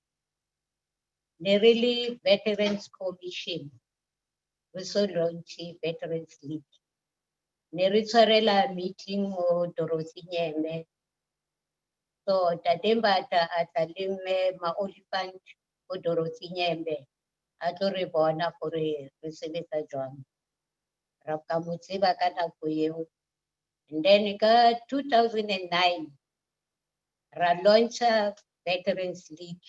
ne really veterans commission we so launch veterans league ne re tshwarela meeting mo Dorothy Nyeme. So Tate Mbatha a tla le mme Maolifant go Dorothy Nyembe a tlo re bona gore re sebetsa jwang ra ka mo tseba ka nako eo. And then ka 2009 ra launcha Veterans League.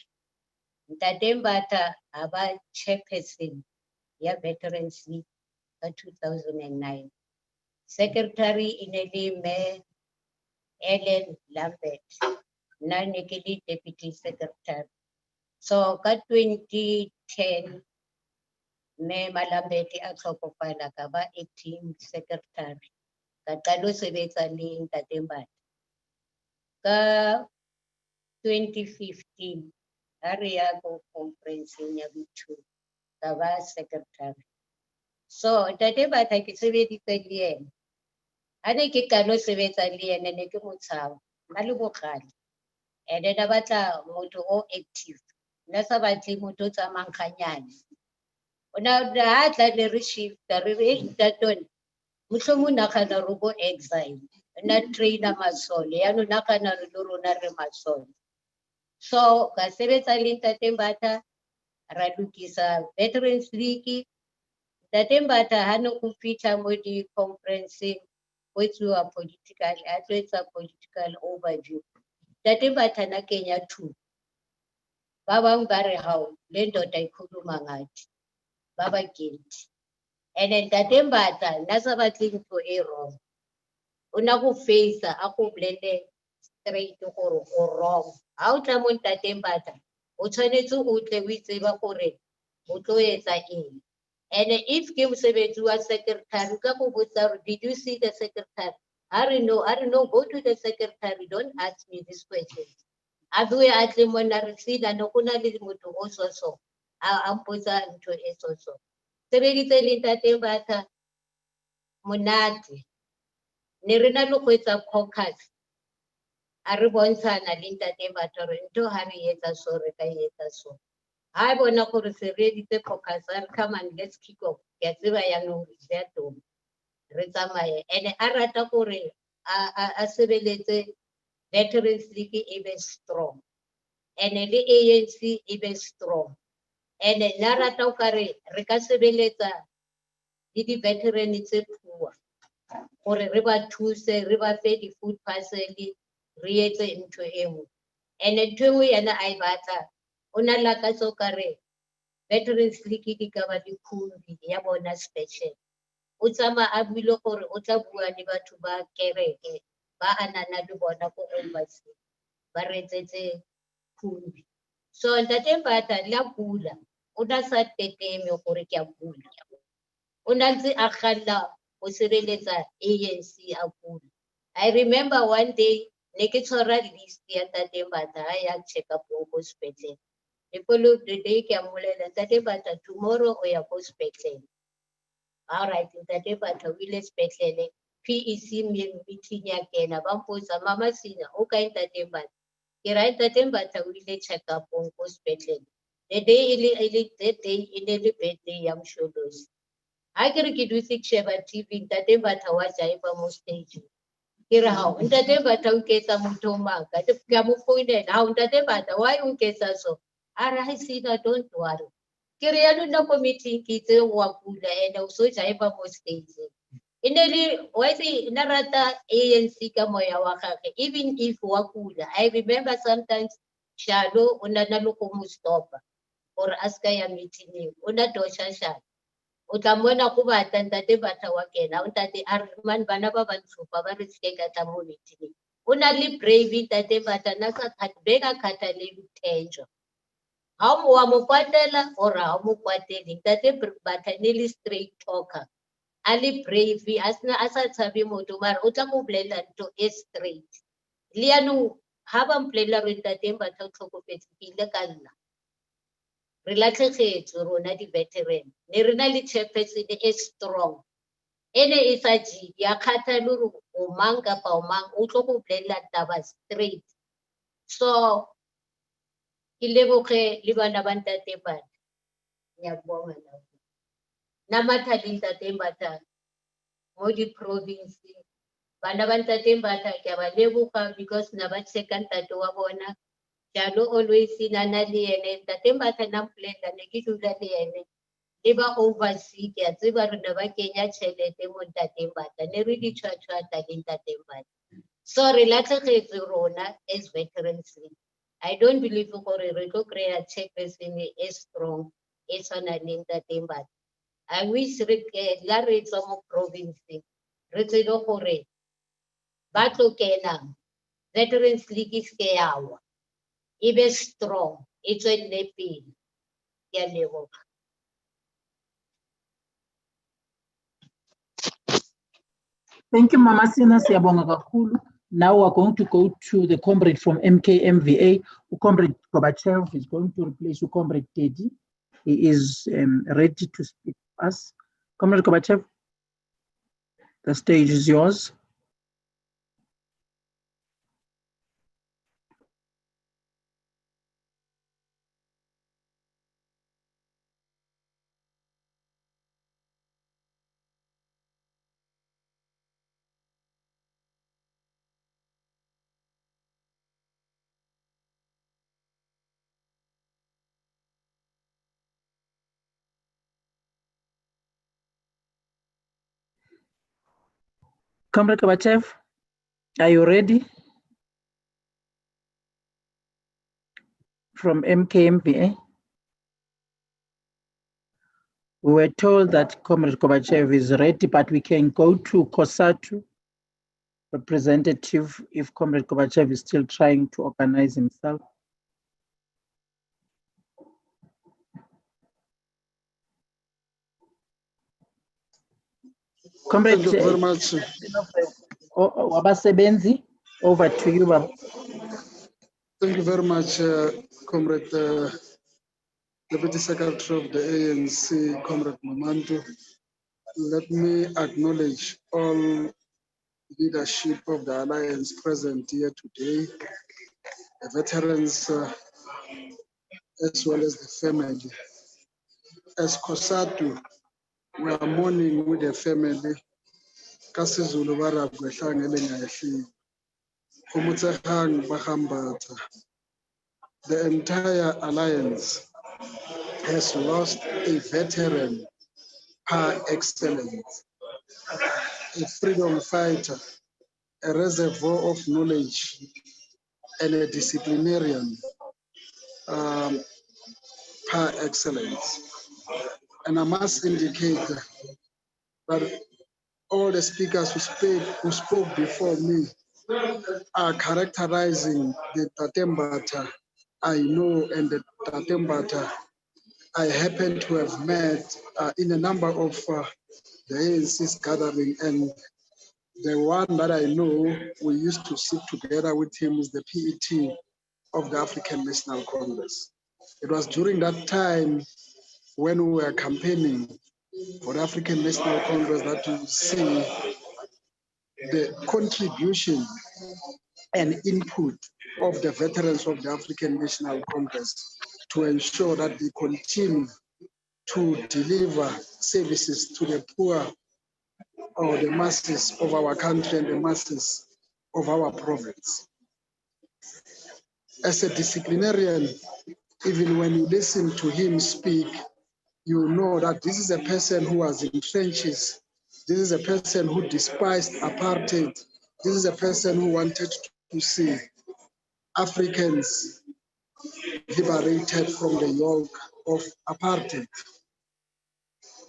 Tate Mbatha a ba chairperson ya Veterans League ka 2009. Secretary in le mme Ellen Lambert. Na ne ke le deputy secretary. So ka 2010 me Malambeti a tlhokofala ka ba acting secretary ka qalo sebetsa le Ntate Mbatha. Ka 2015 ha re ya go conference-eng ya bo2 ka ba secretary. So Ntate Mbatha ke sebeditse le yena ha ne ke qalo sebetsa le yena ne ke mo tshaba nna le bogale and then a batla motho o active nna sa batle motho o tsamayang kganyane ona ha tla le re shifta re re tatone mohlomong nagana re go exile na trainer masole ya no nagana re le rona re masole. So ka sebetsa le Ntate Mbatha ra lokisa Veterans League. Ntate Mbatha ha no go fitlha mo di conference go etsuwa political a tlo etsa political overview. Ntate Mbatha na kenya two ba bang ba re hao le ndoda ikhuluma ngathi baba guilty and then Ntate Mbatha na sa batle ntho e wrong una go face a go blende straight gore o wrong ha o tla mo Ntate Mbatha o tshwanetse o tle o itseba gore o tlo etsa eng. And if ke mosebetsi wa secretary ka go botsa did you see the secretary? I don't know, go to the secretary, don't ask me this question. Abuye atle mona re sina no kuna le motho o so a mpotsa ntho e so sebeditse le Ntate Mbatha monate ne re na le go etsa caucus a re bontshana le Ntate Mbatha re ntho ha re etsa so re ka etsa so ha bona gore se re editse caucus a re come and let's kick off ya tseba ya no re tlo re tsamaye ene a rata gore a sebeletse Veterans League e be strong ene le ANC e be strong ene na rata o kare re ka sebeletsa le di veteran tse poor gore re ba thuse re ba fe di food parcel re etse ntho engwe ene ntho engwe yana a e batla ona la ka tso kare Veterans League di ka ba di khumbi ya bona special o tsama a buile gore o tla bua le batho ba kereke ba anana le bona go embassy ba retsetse khumbi. So Ntate Mbatha la bula o na sa teteme gore ke a bula o na ntse a galla o sebeletsa ANC a bula. I remember one day ne ke tshwara list ya Ntate Mbatha ha ya check up go sepetlele the following day ke a mmolela Ntate Mbatha tomorrow o ya go sepetlele. All right, Ntate Mbatha o ile sepetlele PEC meeting ya kena ba mpotsa mama Sina o kae Ntate Mbatha ke ra Ntate Mbatha o ile check up go sepetlele the day ile that day ile le birthday ya Msholozi ha ke re ke dutse ke sheba TV Ntate Mbatha wa jaiva mo stage ke re ha Ntate Mbatha o ketsa motho maka ke mo founela ha Ntate Mbatha why o ketsa so ara I see that don't worry ke re ya lona ko meeting ke tse wa kula ene o so jaiva mo stage ineli why say na rata ANC ka moya wa gagwe even if wa kula I remember sometimes Shalo una naloko mustopa or aska ya meeting una dosha shalo. Utamwona kuba Ntate Mbatha wa kena Ntate Arman bana ba bantshupa ba re tsheka tla mo meeting. Una le brave Ntate Mbatha na sa beka khathalele uthenjwa. Ha mo wa mo kwatela or ha mo kwateli Ntate Mbatha ne straight talker. Ali brave asna asa tshabe motho mara o tla mo bolela ntho e straight. Lianu ha ba mpolela re Ntate Mbatha o tlhokofetse ke ile ka nna. Re latlhegetse rona di-veteran ne re na le chairperson e strong ene e sa jidi ya kgatha le hore o mang kapa o mang o tlo go bolelela taba straight. So ke leboge le bana ba Ntate Mbatha. Ya bona na matha le Ntate Mbatha mo di-province bana ba Ntate Mbatha ke ba leboga because na ba tsheka ntate wa bona. Jalo always nana le ene Ntate Mbatha na mpolela ne ke dula le ene le ba oversee ke a tseba re ne ba kenya tšhelete mo Ntate Mbatha ne re di tšhwaṱhwaṱa le Ntate Mbatha. So re latlhegetse rona as veterans. I don't believe gore re tlo kry-a chairperson e strong e tshwana le Ntate Mbatha. I wish re la re tswa mo province re tsebe gore ba tlo kena Veterans League se yawa e be strong e tswelle pele. Ke a leboga. Thank you, Mama Sina Siyabonga kakhulu. Now we're going to go to the comrade from MKMVA. Comrade Gorbachev is going to replace Comrade Teddy. He is ready to speak to us. Comrade Gorbachev, the stage is yours. Comrade Gorbachev, are you ready? From MKMVA. We were told that Comrade Gorbachev is ready, but we can go to COSATU representative if Comrade Gorbachev is still trying to organize himself. Comrade, thank you very much. Wabasebenzi, over to you, Baba. Thank you very much, Comrade Deputy Secretary of the ANC, Comrade Mamandu. Let me acknowledge all leadership of the Alliance present here today, the veterans, as well as the family. As COSATU, we are mourning with the family. Kasizulu barabwe hlangele ngayehlile. Umutsehang bahambatha. The entire alliance has lost a veteran par excellence, a freedom fighter, a reservoir of knowledge, and a disciplinarian par excellence. And I must indicate that all the speakers who spoke before me are characterizing the Ntate Mbatha I know and the Ntate Mbatha I happen to have met in a number of the ANC's gathering, and the one that I know we used to sit together with him is the PET of the African National Congress. It was during that time when we were campaigning for the African National Congress that you see the contribution and input of the veterans of the African National Congress to ensure that we continue to deliver services to the poor or the masses of our country and the masses of our province. As a disciplinarian, even when you listen to him speak, you know that this is a person who was in trenches. This is a person who despised apartheid. This is a person who wanted to see Africans liberated from the yoke of apartheid.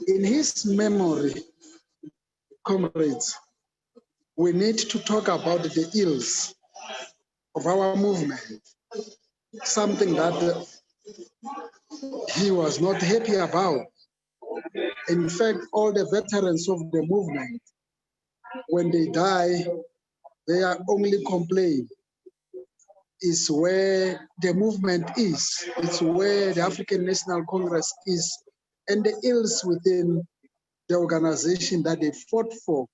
In his memory, comrades, we need to talk about the ills of our movement, something that he was not happy about. In fact, all the veterans of the movement, when they die, their only complaint is where the movement is. It's where the African National Congress is, and the ills within the organization that they fought for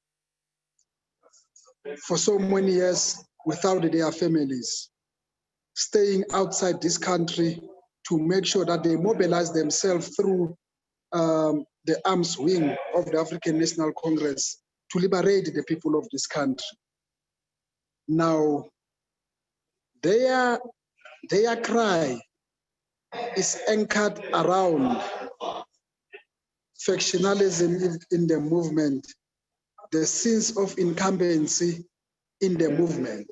so many years without their families, staying outside this country to make sure that they mobilize themselves through the arms wing of the African National Congress to liberate the people of this country. Now, their cry is anchored around factionalism in the movement, the sense of incumbency in the movement.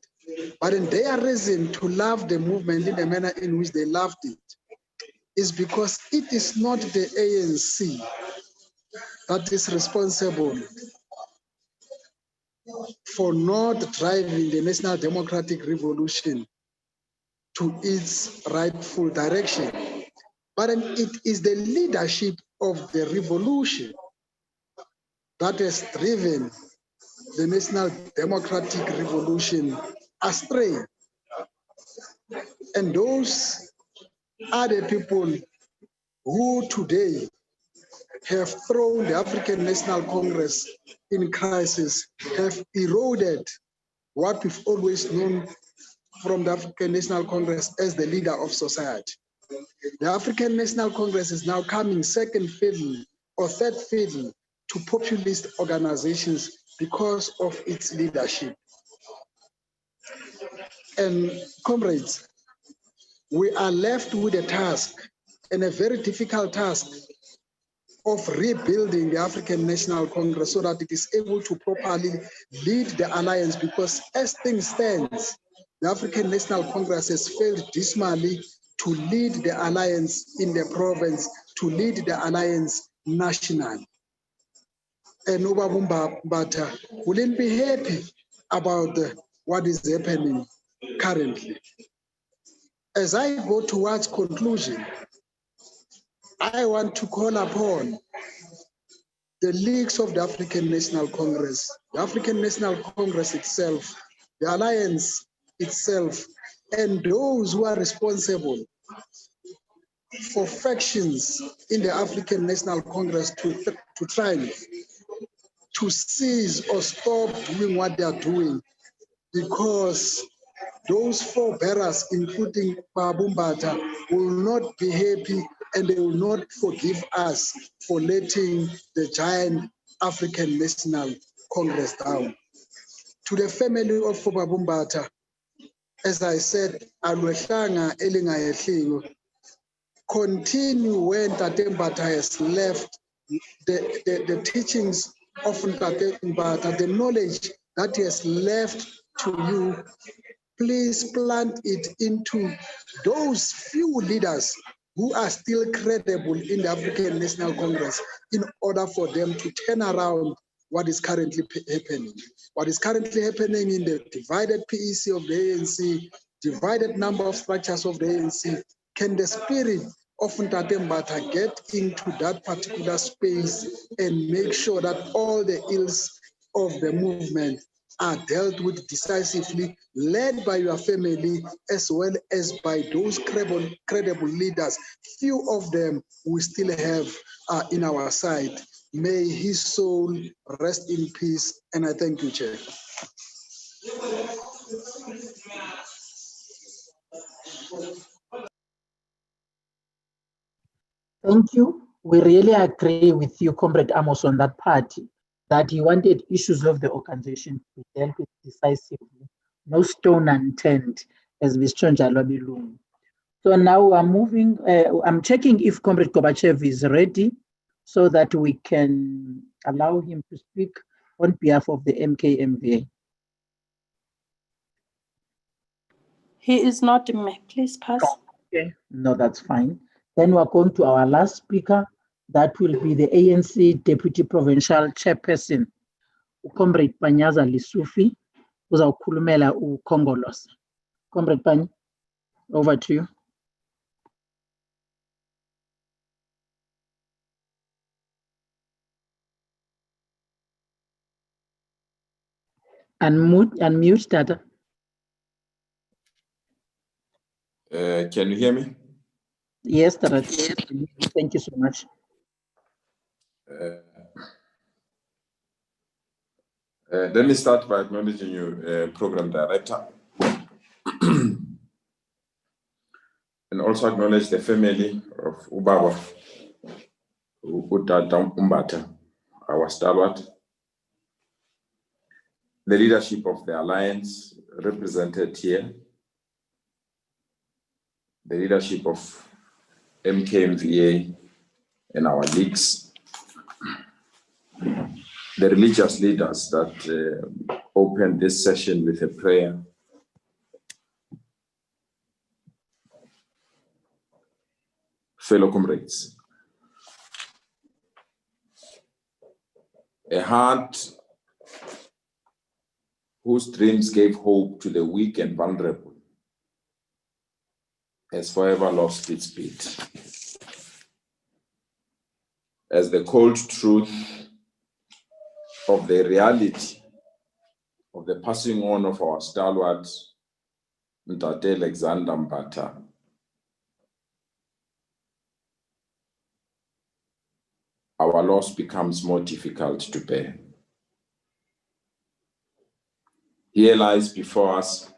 But in their reason to love the movement in the manner in which they loved it is because it is not the ANC that is responsible for not driving the National Democratic Revolution to its rightful direction, but it is the leadership of the revolution that has driven the National Democratic Revolution astray. And those are the people who today have thrown the African National Congress in crisis, have eroded what we've always known from the African National Congress as the leader of society. The African National Congress is now coming second fiddle or third fiddle to populist organizations because of its leadership. And comrades, we are left with a task, and a very difficult task, of rebuilding the African National Congress so that it is able to properly lead the alliance, because as things stand, the African National Congress has failed dismally to lead the alliance in the province, to lead the alliance nationally. And Mbatha wouldn't be happy about what is happening currently. As I go towards conclusion, I want to call upon the leagues of the African National Congress, the African National Congress itself, the alliance itself, and those who are responsible for factions in the African National Congress to try to cease or stop doing what they are doing, because those forebearers, including Mbatha, will not be happy, and they will not forgive us for letting the giant African National Congress down. To the family of Mbatha, as I said, alwehlanga elingayehliyo, continue when Mbatha has left the teachings of Mbatha, the knowledge that he has left to you. Please plant it into those few leaders who are still credible in the African National Congress, in order for them to turn around what is currently happening. What is currently happening in the divided PEC of the ANC, divided number of structures of the ANC. Can the spirit of Mbatha get into that particular space and make sure that all the ills of the movement are dealt with decisively, led by your family as well as by those credible leaders? Few of them we still have in our side. May his soul rest in peace, and I thank you, Chair. Thank you. We really agree with you, Comrade Amos, on that part, that he wanted issues of the organization to be dealt with decisively, no stone unturned, as Mr. Njalo. So now we're moving, I'm checking if Comrade Kobachev is ready so that we can allow him to speak on behalf of the MKMVA. He is not, please pass. Okay, no, that's fine. Then we're going to our last speaker. That will be the ANC Deputy Provincial Chairperson, Comrade Panyaza Lisufi, uzawukhulumela uKhongolose. Comrade Pany, over to you. Unmute, Tata. Can you hear me? Yes, Tata. Thank you so much. Let me start by acknowledging you, Program Director, and also acknowledge the family of Ubaba, Mbatha, our stalwart, the leadership of the Alliance represented here, the leadership of MKMVA and our leagues, the religious leaders that opened this session with a prayer. Fellow comrades, a heart whose dreams gave hope to the weak and vulnerable has forever lost its beat. As the cold truth of the reality of the passing on of our stalwart, Mtate Alexander Mbatha, our loss becomes more difficult to bear. Here lies before us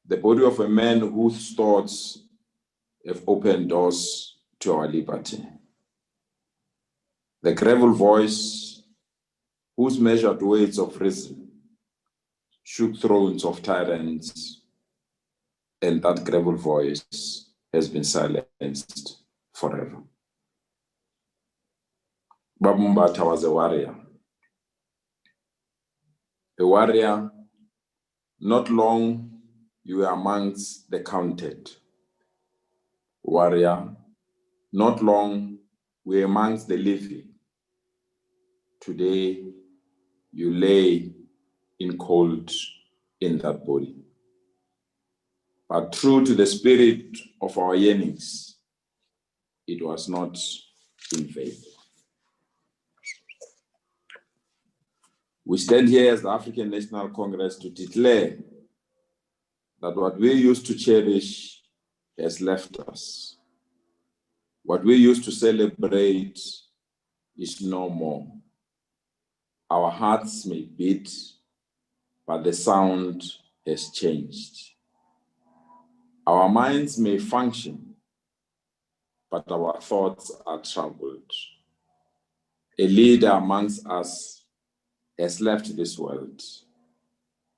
the body of a man whose thoughts have opened doors to our liberty. The gravel voice whose measured words of reason shook thrones of tyrants, and that gravel voice has been silenced forever. Babu Mbatha was a warrior not long you were amongst the counted. Warrior, not long we were amongst the living. Today, you lay in cold in that body. But true to the spirit of our yearnings, it was not in vain. We stand here as the African National Congress to declare that what we used to cherish has left us. What we used to celebrate is no more. Our hearts may beat, but the sound has changed. Our minds may function, but our thoughts are troubled. A leader amongst us has left this world,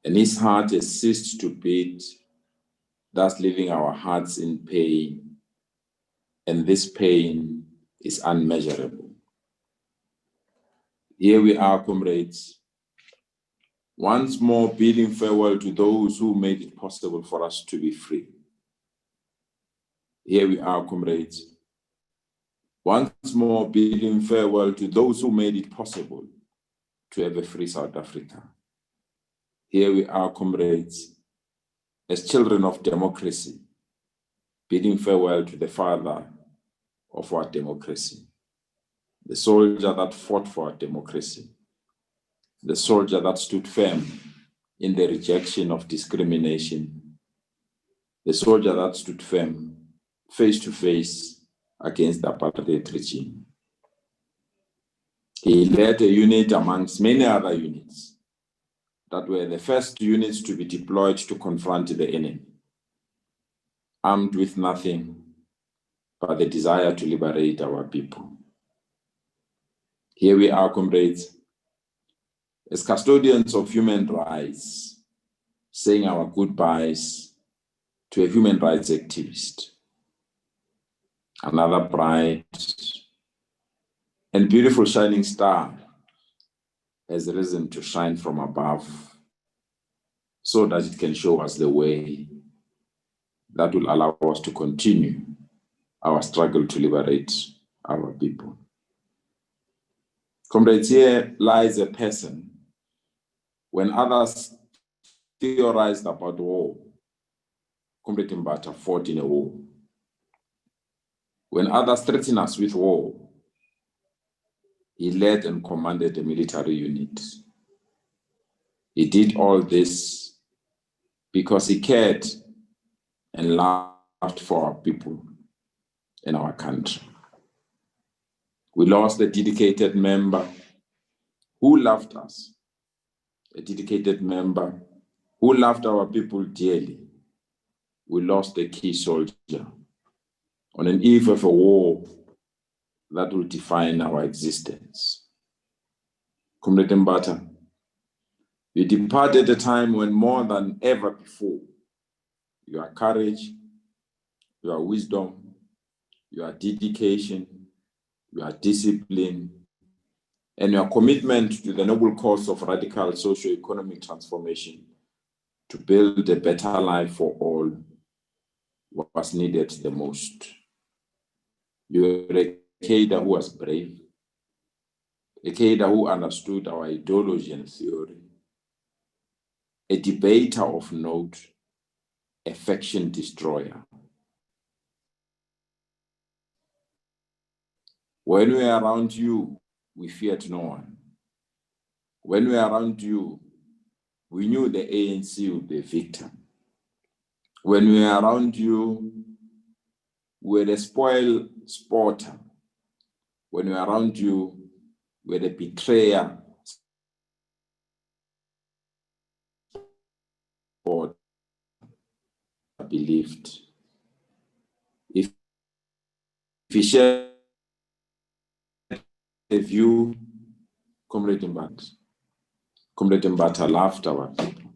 and his heart has ceased to beat, thus leaving our hearts in pain, and this pain is unmeasurable. Here we are, comrades, once more bidding farewell to those who made it possible for us to be free. Here we are, comrades, once more bidding farewell to those who made it possible to have a free South Africa. Here we are, comrades, as children of democracy, bidding farewell to the father of our democracy, the soldier that fought for our democracy, the soldier that stood firm in the rejection of discrimination, the soldier that stood firm face to face against the apartheid regime. He led a unit amongst many other units that were the first units to be deployed to confront the enemy, armed with nothing but the desire to liberate our people. Here we are, comrades, as custodians of human rights, saying our goodbyes to a human rights activist. Another bright and beautiful shining star has risen to shine from above so that it can show us the way that will allow us to continue our struggle to liberate our people. Comrades, here lies a person. When others theorized about war, Comrade Mbatha fought in a war. When others threatened us with war, he led and commanded a military unit. He did all this because he cared and loved for our people and our country. We lost a dedicated member who loved us, a dedicated member who loved our people dearly. We lost a key soldier on an eve of a war that will define our existence. Comrade Mbatha, you departed at a time when more than ever before, your courage, your wisdom, your dedication, your discipline, and your commitment to the noble cause of radical socio-economic transformation to build a better life for all was needed the most. You were a cadre who was brave, a cadre who understood our ideology and theory, a debater of note, a faction destroyer. When we are around you, we feared no one. When we are around you, we knew the ANC would be a victim. When we are around you, we were the spoil sporter. When we are around you, we were the betrayer. Or believed. If we share the view, Comrade Mbatha loved our people.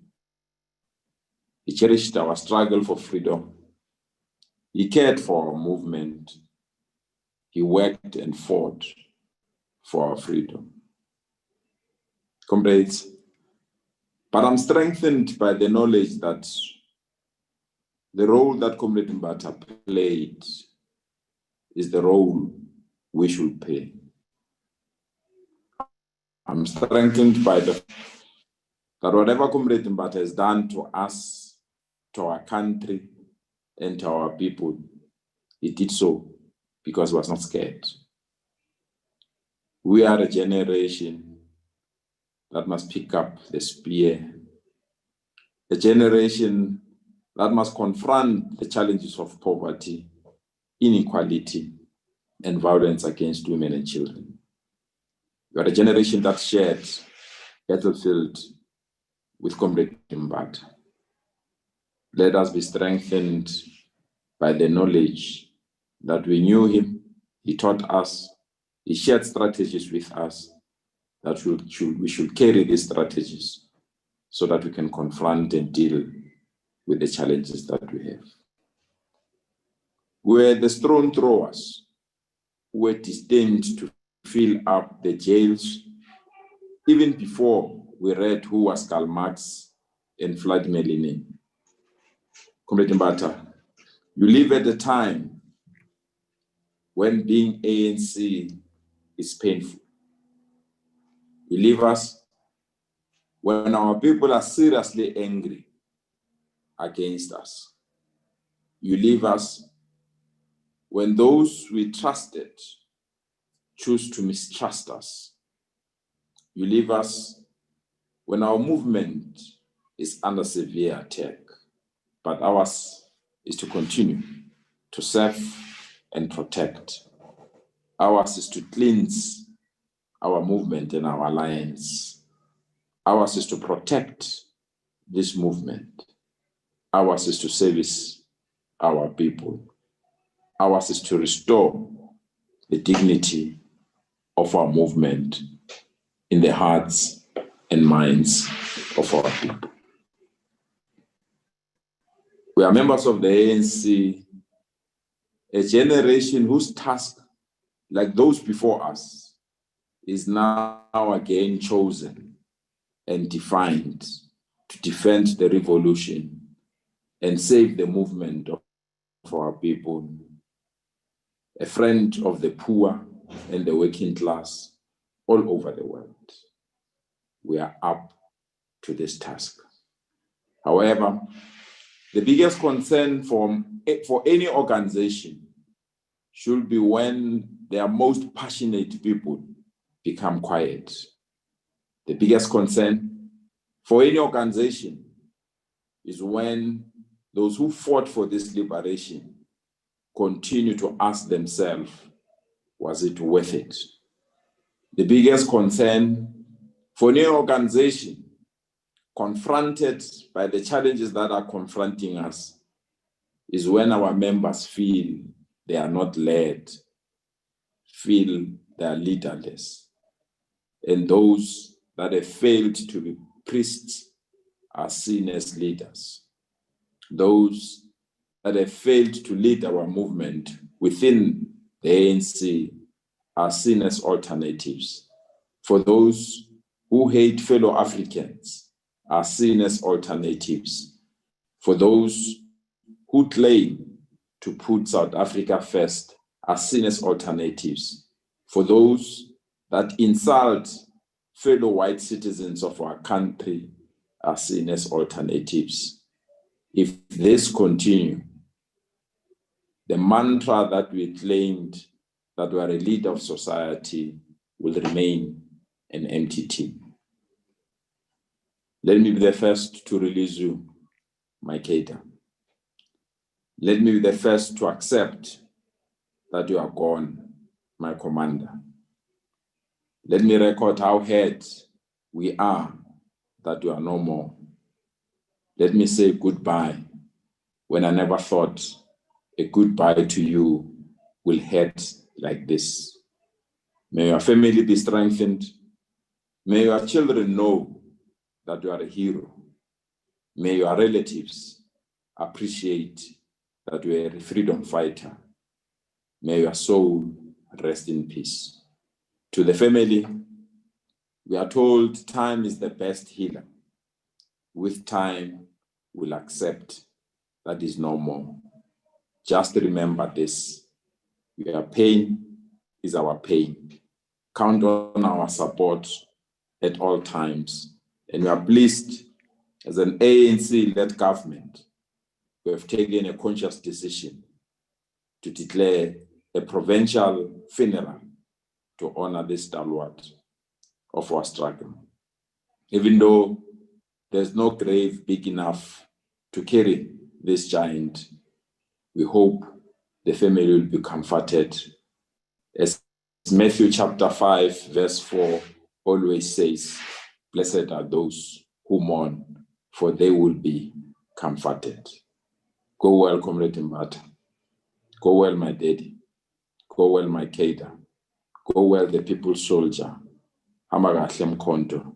He cherished our struggle for freedom. He cared for our movement. He worked and fought for our freedom. Comrades, but I'm strengthened by the knowledge that the role that Comrade Mbatha played is the role we should play. I'm strengthened by that whatever Comrade Mbatha has done to us, to our country, and to our people, he did so because he was not scared. We are a generation that must pick up the spear, a generation that must confront the challenges of poverty, inequality, and violence against women and children. We are a generation that shared battlefield with Comrade Mbatha. Let us be strengthened by the knowledge that we knew him, he taught us, he shared strategies with us, that we should carry these strategies so that we can confront and deal with the challenges that we have. We were the stone throwers who were destined to fill up the jails even before we read who was Karl Marx and Vladimir Lenin. Comrade Mbatha, you live at a time when being ANC is painful. You leave us when our people are seriously angry against us. You leave us when those we trusted choose to mistrust us. You leave us when our movement is under severe attack. But ours is to continue to serve and protect. Ours is to cleanse our movement and our alliance. Ours is to protect this movement. Ours is to service our people. Ours is to restore the dignity of our movement in the hearts and minds of our people. We are members of the ANC, a generation whose task, like those before us, is now again chosen and defined to defend the revolution and save the movement of our people, a friend of the poor and the working class all over the world. We are up to this task. However, the biggest concern for any organization should be when their most passionate people become quiet. The biggest concern for any organization is when those who fought for this liberation continue to ask themselves, was it worth it? The biggest concern for any organization confronted by the challenges that are confronting us is when our members feel they are not led, feel they are leaderless, and those that have failed to be priests are seen as leaders. Those that have failed to lead our movement within the ANC are seen as alternatives. For those who hate fellow Africans are seen as alternatives. For those who claim to put South Africa first are seen as alternatives. For those that insult fellow white citizens of our country are seen as alternatives. If this continues, the mantra that we claimed that we are a leader of society will remain an empty team. Let me be the first to release you, my Keita. Let me be the first to accept that you are gone, my commander. Let me record how hurt we are that you are no more. Let me say goodbye when I never thought a goodbye to you will hurt like this. May your family be strengthened. May your children know that you are a hero. May your relatives appreciate that you are a freedom fighter. May your soul rest in peace. To the family, we are told time is the best healer. With time, we'll accept that is no more. Just remember this. Your pain is our pain. Count on our support at all times. And we are pleased as an ANC-led government, we have taken a conscious decision to declare a provincial funeral to honor this stalwart of our struggle. Even though there's no grave big enough to carry this giant, we hope the family will be comforted. As Matthew chapter 5, verse 4 always says, blessed are those who mourn, for they will be comforted. Go well, Comrade Mbatha. Go well, my daddy. Go well, my Keita. Go well, the people's soldier. Hamagahle Mkhonto.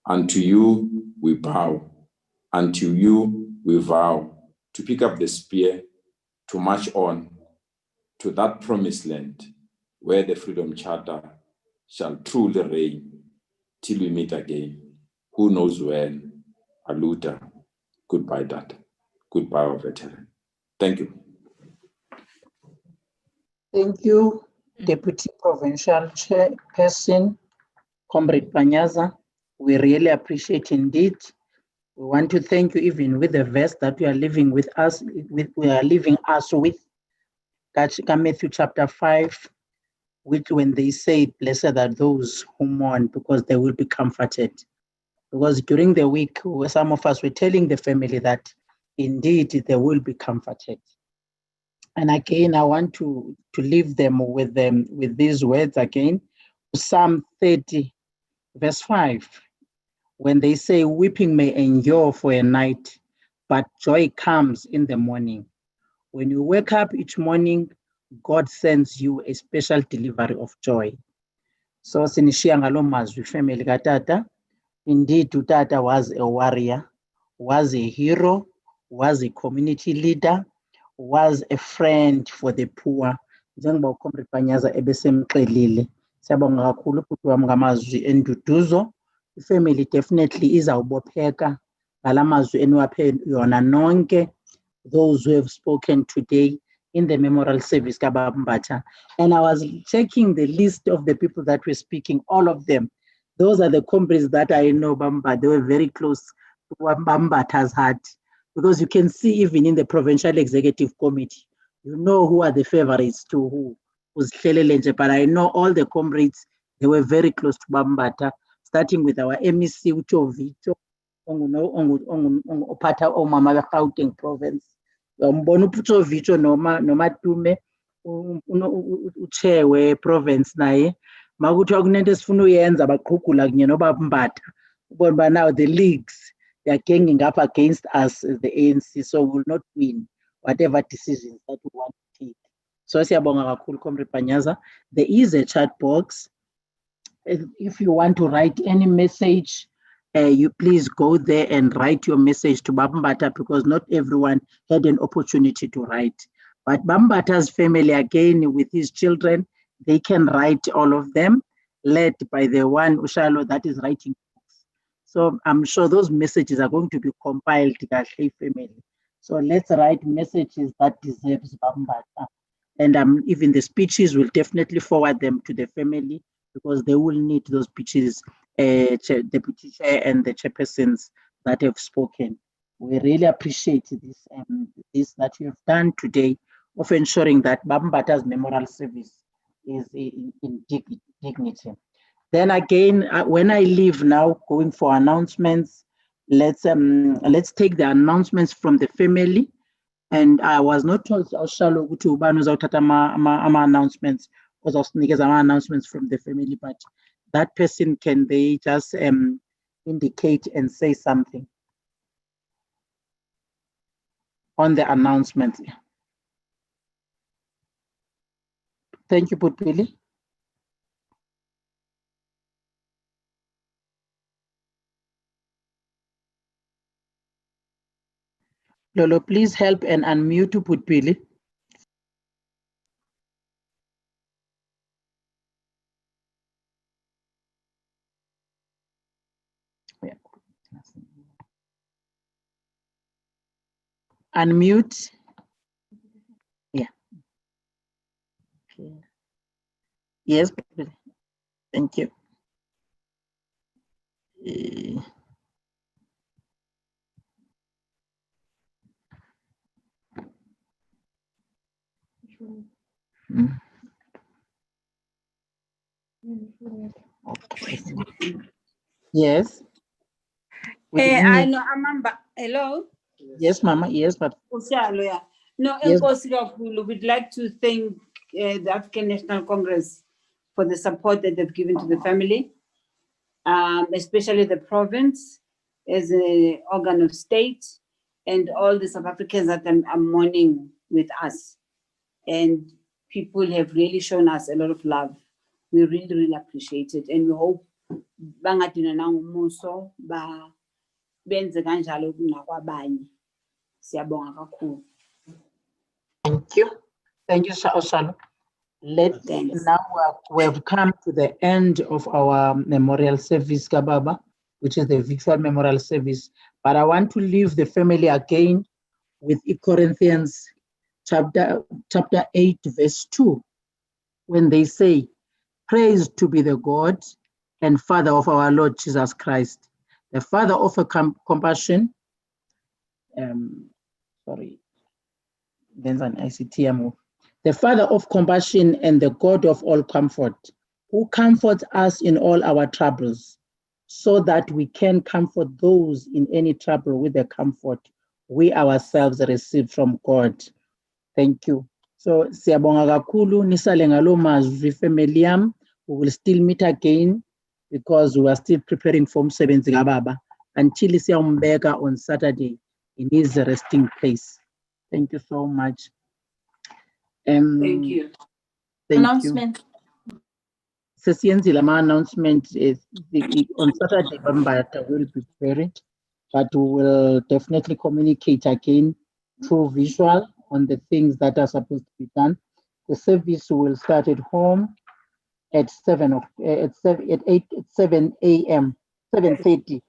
Unto you we bow. Unto you we vow to pick up the spear, to march on to that promised land where the Freedom Charter shall truly reign till we meet again. Who knows when? Aluta. Goodbye, Dad. Goodbye, our veteran. Thank you. Thank you, Deputy Provincial Chairperson, Comrade Panyaza. We really appreciate indeed. We want to thank you even with the verse that you are living with us, with Matthew chapter 5, which when they say, blessed are those who mourn because they will be comforted. Because during the week, some of us were telling the family that indeed they will be comforted. And again, I want to leave them with these words again. Psalm 30, verse 5, when they say, weeping may endure for a night, but joy comes in the morning. When you wake up each morning, God sends you a special delivery of joy. So sinishiya ngalo mazwi family katata. Indeed, Utata was a warrior, was a hero, was a community leader, was a friend for the poor. Njengoba uComrade Panyaza ebesemxelile. Siyabonga kakhulu futhi wami ngamazwi enduduzo. Ifamily definitely izawubopheka ngalamazwi eniwaphe yona nonke those who have spoken today in the memorial service, Mbatha. And I was checking the list of the people that were speaking, all of them. Those are the comrades that I know, Bamba. They were very close to what Mbatha's heart. Because you can see even in the provincial executive committee, you know who are the favorites to who was Hlelelenje. But I know all the comrades, they were very close to Mbatha, starting with our MEC, Ucho Vito, ophatha omama beGauteng province. Ngibona uPhutsho Vito noma Tume uchair we-province naye makuthiwa kunento esifuna uyenza baqhugula kunye nobaba Mbatha ubona uba now the leagues they are ganging up against us as the ANC, so we will not win whatever decisions that we want to take. So siyabonga kakhulu Comrade Panyaza. There is a chat box. If you want to write any message, you please go there and write your message to Mbatha, because not everyone had an opportunity to write. But Mbatha's family, again, with his children, they can write all of them, led by the one Ushalo that is writing books. So I'm sure those messages are going to be compiled to the family. So let's write messages that deserves Mbatha. And even the speeches will definitely forward them to the family, because they will need those speeches, deputy chair and the chairpersons that have spoken. We really appreciate this that you have done today of ensuring that Mbatha's memorial service is in dignity. Then again, when I leave now, going for announcements, let's take the announcements from the family. And I was not told Shalo ukuthi ubani uzawuthatha ama announcements, because uzawusinikeza ama announcements from the family, but that person, can they just indicate and say something on the announcements? Thank you, Putpili. Lolo, please help and unmute Putpili. Yeah. Unmute. Yeah. Okay. Yes, Putpili. Thank you. Okay. Yes. I know Amamba. Hello. Yes, Mama. Yes, but no, yes. We'd like to thank the African National Congress for the support that they've given to the family, especially the province as an organ of state, and all the South Africans that are mourning with us. And people have really shown us a lot of love. We really, really appreciate it, and we hope bangadina nangomuso benze kanjalo kunakwabanye. Siyabonga kakhulu. Thank you. Thank you, Osalo. Now we have come to the end of our memorial service, Kababa, which is the virtual memorial service. But I want to leave the family again with Corinthians chapter 8, verse 2, when they say, "Praise to be the God and Father of our Lord Jesus Christ, the Father of compassion." There's an ICT. The Father of compassion and the God of all comfort, who comforts us in all our troubles, so that we can comfort those in any trouble with the comfort we ourselves receive from God. Thank you. So, siyabonga kakhulu nisale ngalo mazwi family yam. We will still meet again, because we are still preparing for umsebenzi kababa until siyambeka on Saturday in his resting place. Thank you so much. Thank you. Announcement. Sesiyenzile ama-announcement on Saturday, Mbatha will be buried, but we will definitely communicate again through visual on the things that are supposed to be done. The service will start at home at 7 a.m. 7:30.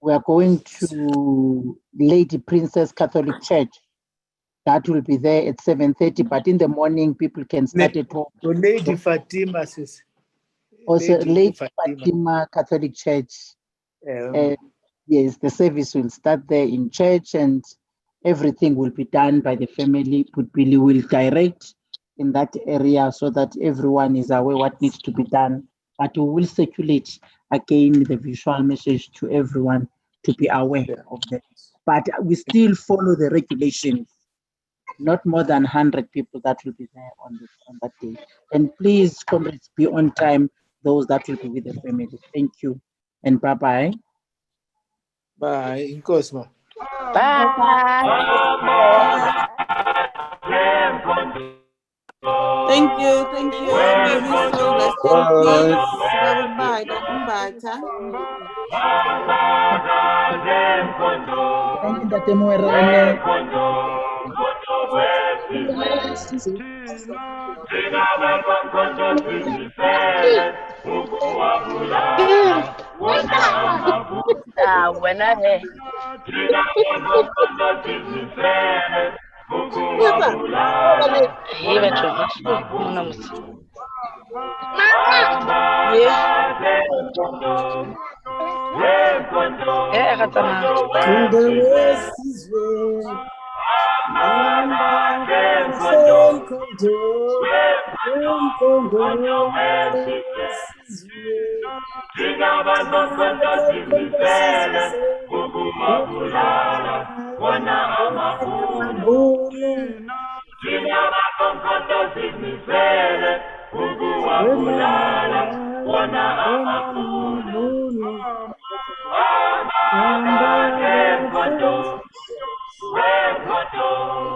We are going to Lady Princess Catholic Church That will be there at 7:30, but in the morning, people can start at home. Lady Fatima says. Also, Lady Fatima Catholic Church. Yes, the service will start there in church and everything will be done by the family. Putbili will direct in that area so that everyone is aware what needs to be done. But we will circulate again the visual message to everyone to be aware of that. But we still follow the regulations. Not more than 100 people that will be there on that day. And please, comrades, be on time, those that will be with the family. Thank you. And bye-bye. Bye. Cosmo. Bye. Thank you. May we so rest in peace. Bye. Mbatha. Thank you, Dr. Moerane. When I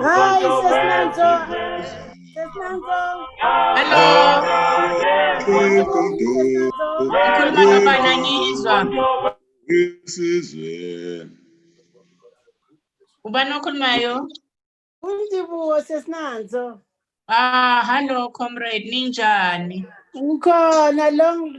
Hi, Sesnanzo. Hello. Ubani okhulumayo? Undibuwo Sesnanzo. Hello comrade, ninjani? Ukhona long